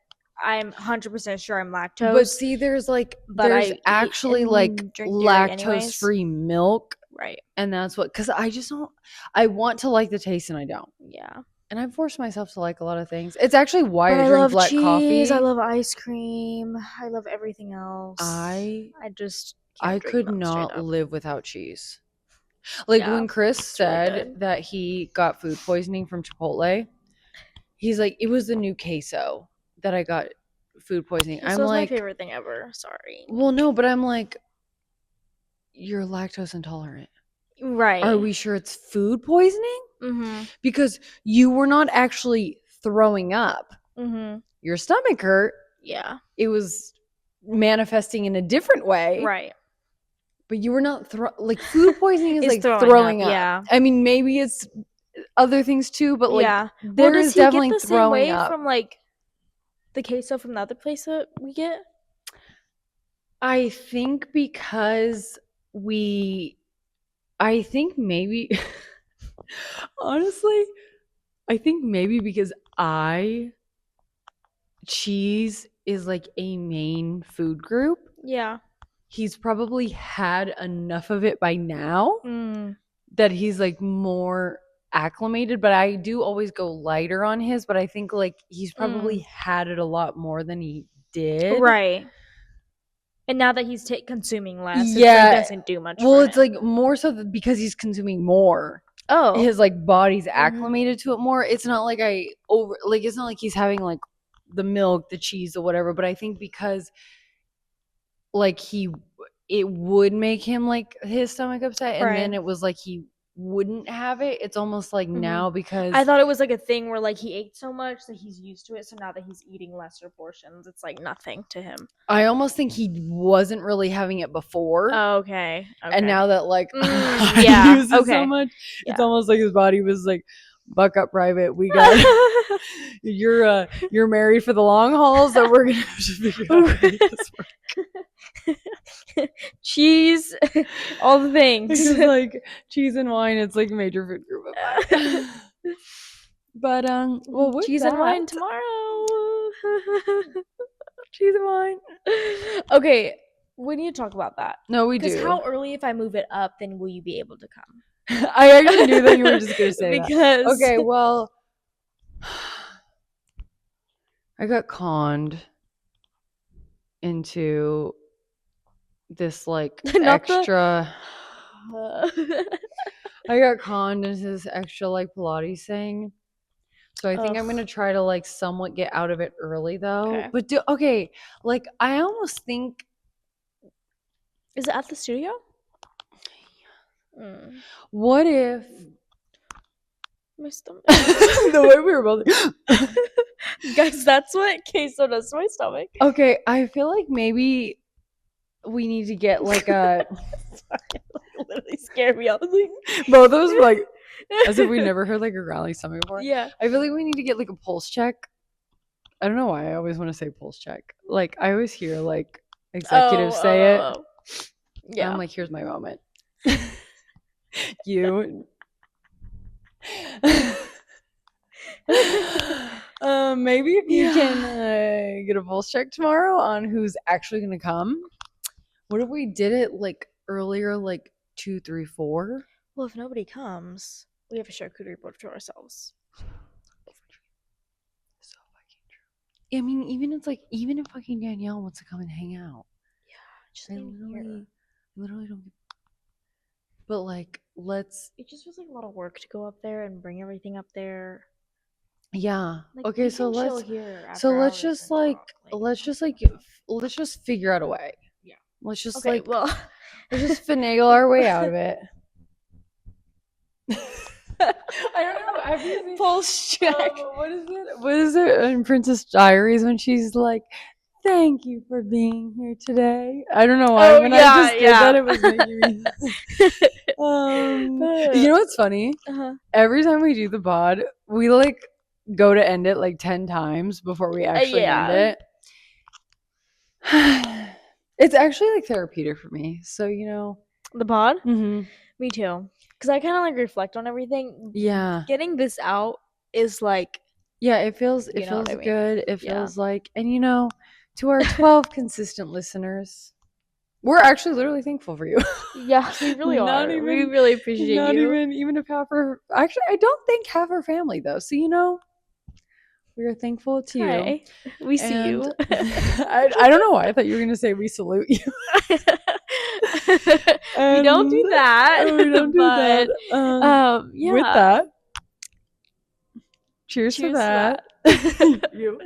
B: 100% sure I'm
A: But
B: lactose,
A: see,
B: but
A: there's
B: I eat
A: actually like
B: and drink dairy
A: lactose
B: anyways.
A: free milk,
B: Right.
A: and that's what, because I just don't. I want to like the taste, and I don't.
B: Yeah.
A: And I've forced myself to like a lot of things. It's actually why
B: But
A: I
B: I
A: drink
B: love
A: black
B: cheese. I
A: coffee.
B: love ice cream. I love everything else.
A: I
B: I just
A: I
B: can't drink
A: could
B: milk straight
A: not
B: up.
A: live without cheese. Like
B: Yeah,
A: when Chris
B: it's really
A: said
B: good.
A: that he got food poisoning from Chipotle, he's like, it was the new queso that I got food poisoning. I'm
B: Queso's my
A: like,
B: favorite thing ever. Sorry.
A: well, no, but I'm like, you're lactose intolerant. Are
B: Right.
A: we sure it's food poisoning?
B: Mhm.
A: Because you were not actually throwing up.
B: Mhm.
A: Your stomach hurt.
B: Yeah.
A: It was manifesting in a different way,
B: Right.
A: but you were not like food poisoning is
B: Is
A: like
B: throwing up.
A: throwing up.
B: Yeah.
A: I mean, maybe it's other things too, but like
B: Yeah. Well,
A: there
B: does
A: is
B: he get
A: definitely
B: the same
A: throwing
B: way
A: up.
B: from like the queso from the other place that we get?
A: I think because we, I think maybe, honestly, I think maybe because cheese is like a main food group.
B: Yeah.
A: He's probably had enough of it by now
B: Mm.
A: that he's like more acclimated, but I do always go lighter on his, but I think like he's probably
B: Mm.
A: had it a lot more than he did.
B: Right. And now that he's consuming less, it's like
A: Yeah.
B: doesn't do much
A: Well,
B: for
A: it's
B: him.
A: like more so because he's consuming more.
B: Oh.
A: His like body's
B: Mhm.
A: acclimated to it more. It's not like it's not like he's having like the milk, the cheese or whatever, but I think because like it would make him like his stomach upset, and
B: Right.
A: then it was like he wouldn't have it. It's almost like
B: Mhm.
A: now
B: I
A: because
B: thought it was like a thing where like he ate so much that he's used to it. So now that he's eating lesser portions, it's like nothing to him.
A: I almost think he wasn't really having it before,
B: Oh, okay.
A: and
B: Okay.
A: now that like I
B: Yeah.
A: use it so
B: Okay.
A: much, it's
B: Yeah.
A: almost like his body was like, buck up, private, we got you're married for the long haul, so we're gonna have to figure out how to make this work.
B: Cheese, all the things.
A: Because like cheese and wine, it's like a major food group of mine. But well, with
B: Cheese and
A: that,
B: wine tomorrow.
A: She's mine.
B: Okay, we need to talk about that.
A: No, we
B: Because
A: do.
B: how early, if I move it up, then will you be able to come?
A: I actually knew that you were just gonna say that.
B: Because
A: Okay, well, I got conned into this like
B: Not the-
A: extra. I got conned into this extra like Pilates thing. So I think I'm
B: Ugh.
A: gonna try to like somewhat get out of it early though.
B: Okay.
A: But like I almost think
B: Is it at the studio? Mm.
A: what if
B: My stomach.
A: the way we were both
B: Guys, that's what queso does to my stomach.
A: Okay, I feel like maybe we need to get like a
B: Sorry, it literally scared me. I was like,
A: both of us were like as if we never heard like a growling stomach before.
B: Yeah.
A: I feel like we need to get like a pulse check. I don't know why I always want to say pulse check. Like I always hear like executives say it.
B: Yeah.
A: I'm like, here's my moment. You. Maybe if you can get a pulse check tomorrow on who's actually gonna come. What if we did it like earlier, like 2, 3, 4?
B: Well, if nobody comes, we have a charcuterie board to ourselves.
A: So fucking true. I mean, even if fucking Danielle wants to come and hang out.
B: Yeah, just
A: I literally don't. But like, let's.
B: It just feels like a lot of work to go up there and bring everything up there.
A: Yeah.
B: Like,
A: Okay.
B: we
A: So
B: can chill
A: let's.
B: here
A: So
B: after
A: let's
B: hours
A: just
B: and
A: like.
B: talk,
A: Let's just like. Let's just figure out a way.
B: Yeah.
A: Let's just
B: okay,
A: like.
B: well,
A: Let's just finagle our way out of it. I don't know. Have you seen
B: pulse check.
A: what is it? What is it in Princess Diaries when she's like, "Thank you for being here today." I don't know why.
B: Oh,
A: When
B: yeah,
A: I just did
B: yeah.
A: that, it was making me. You know what's funny? Every time we do the pod, we like go to end it like 10 times before we actually end it. It's actually like therapeutic for me. So, you know.
B: The pod?
A: Mm-hmm.
B: Me too. Because I kind of like reflect on everything.
A: Yeah.
B: Getting this out is like.
A: Yeah, it feels
B: You know what I mean?
A: good. It
B: Yeah.
A: feels like, and you know, to our 12 consistent listeners, we're actually literally thankful for you.
B: Yeah, we really
A: Not
B: are.
A: even-
B: we really appreciate
A: Not
B: you.
A: even if half our actually I don't think half our family though. So you know, we are thankful to you.
B: Hi. We see
A: And
B: you.
A: I don't know why I thought you were gonna say we salute you.
B: We don't do that.
A: We don't do that.
B: Yeah.
A: With that, cheers to
B: Cheers
A: that.
B: to that.
A: You.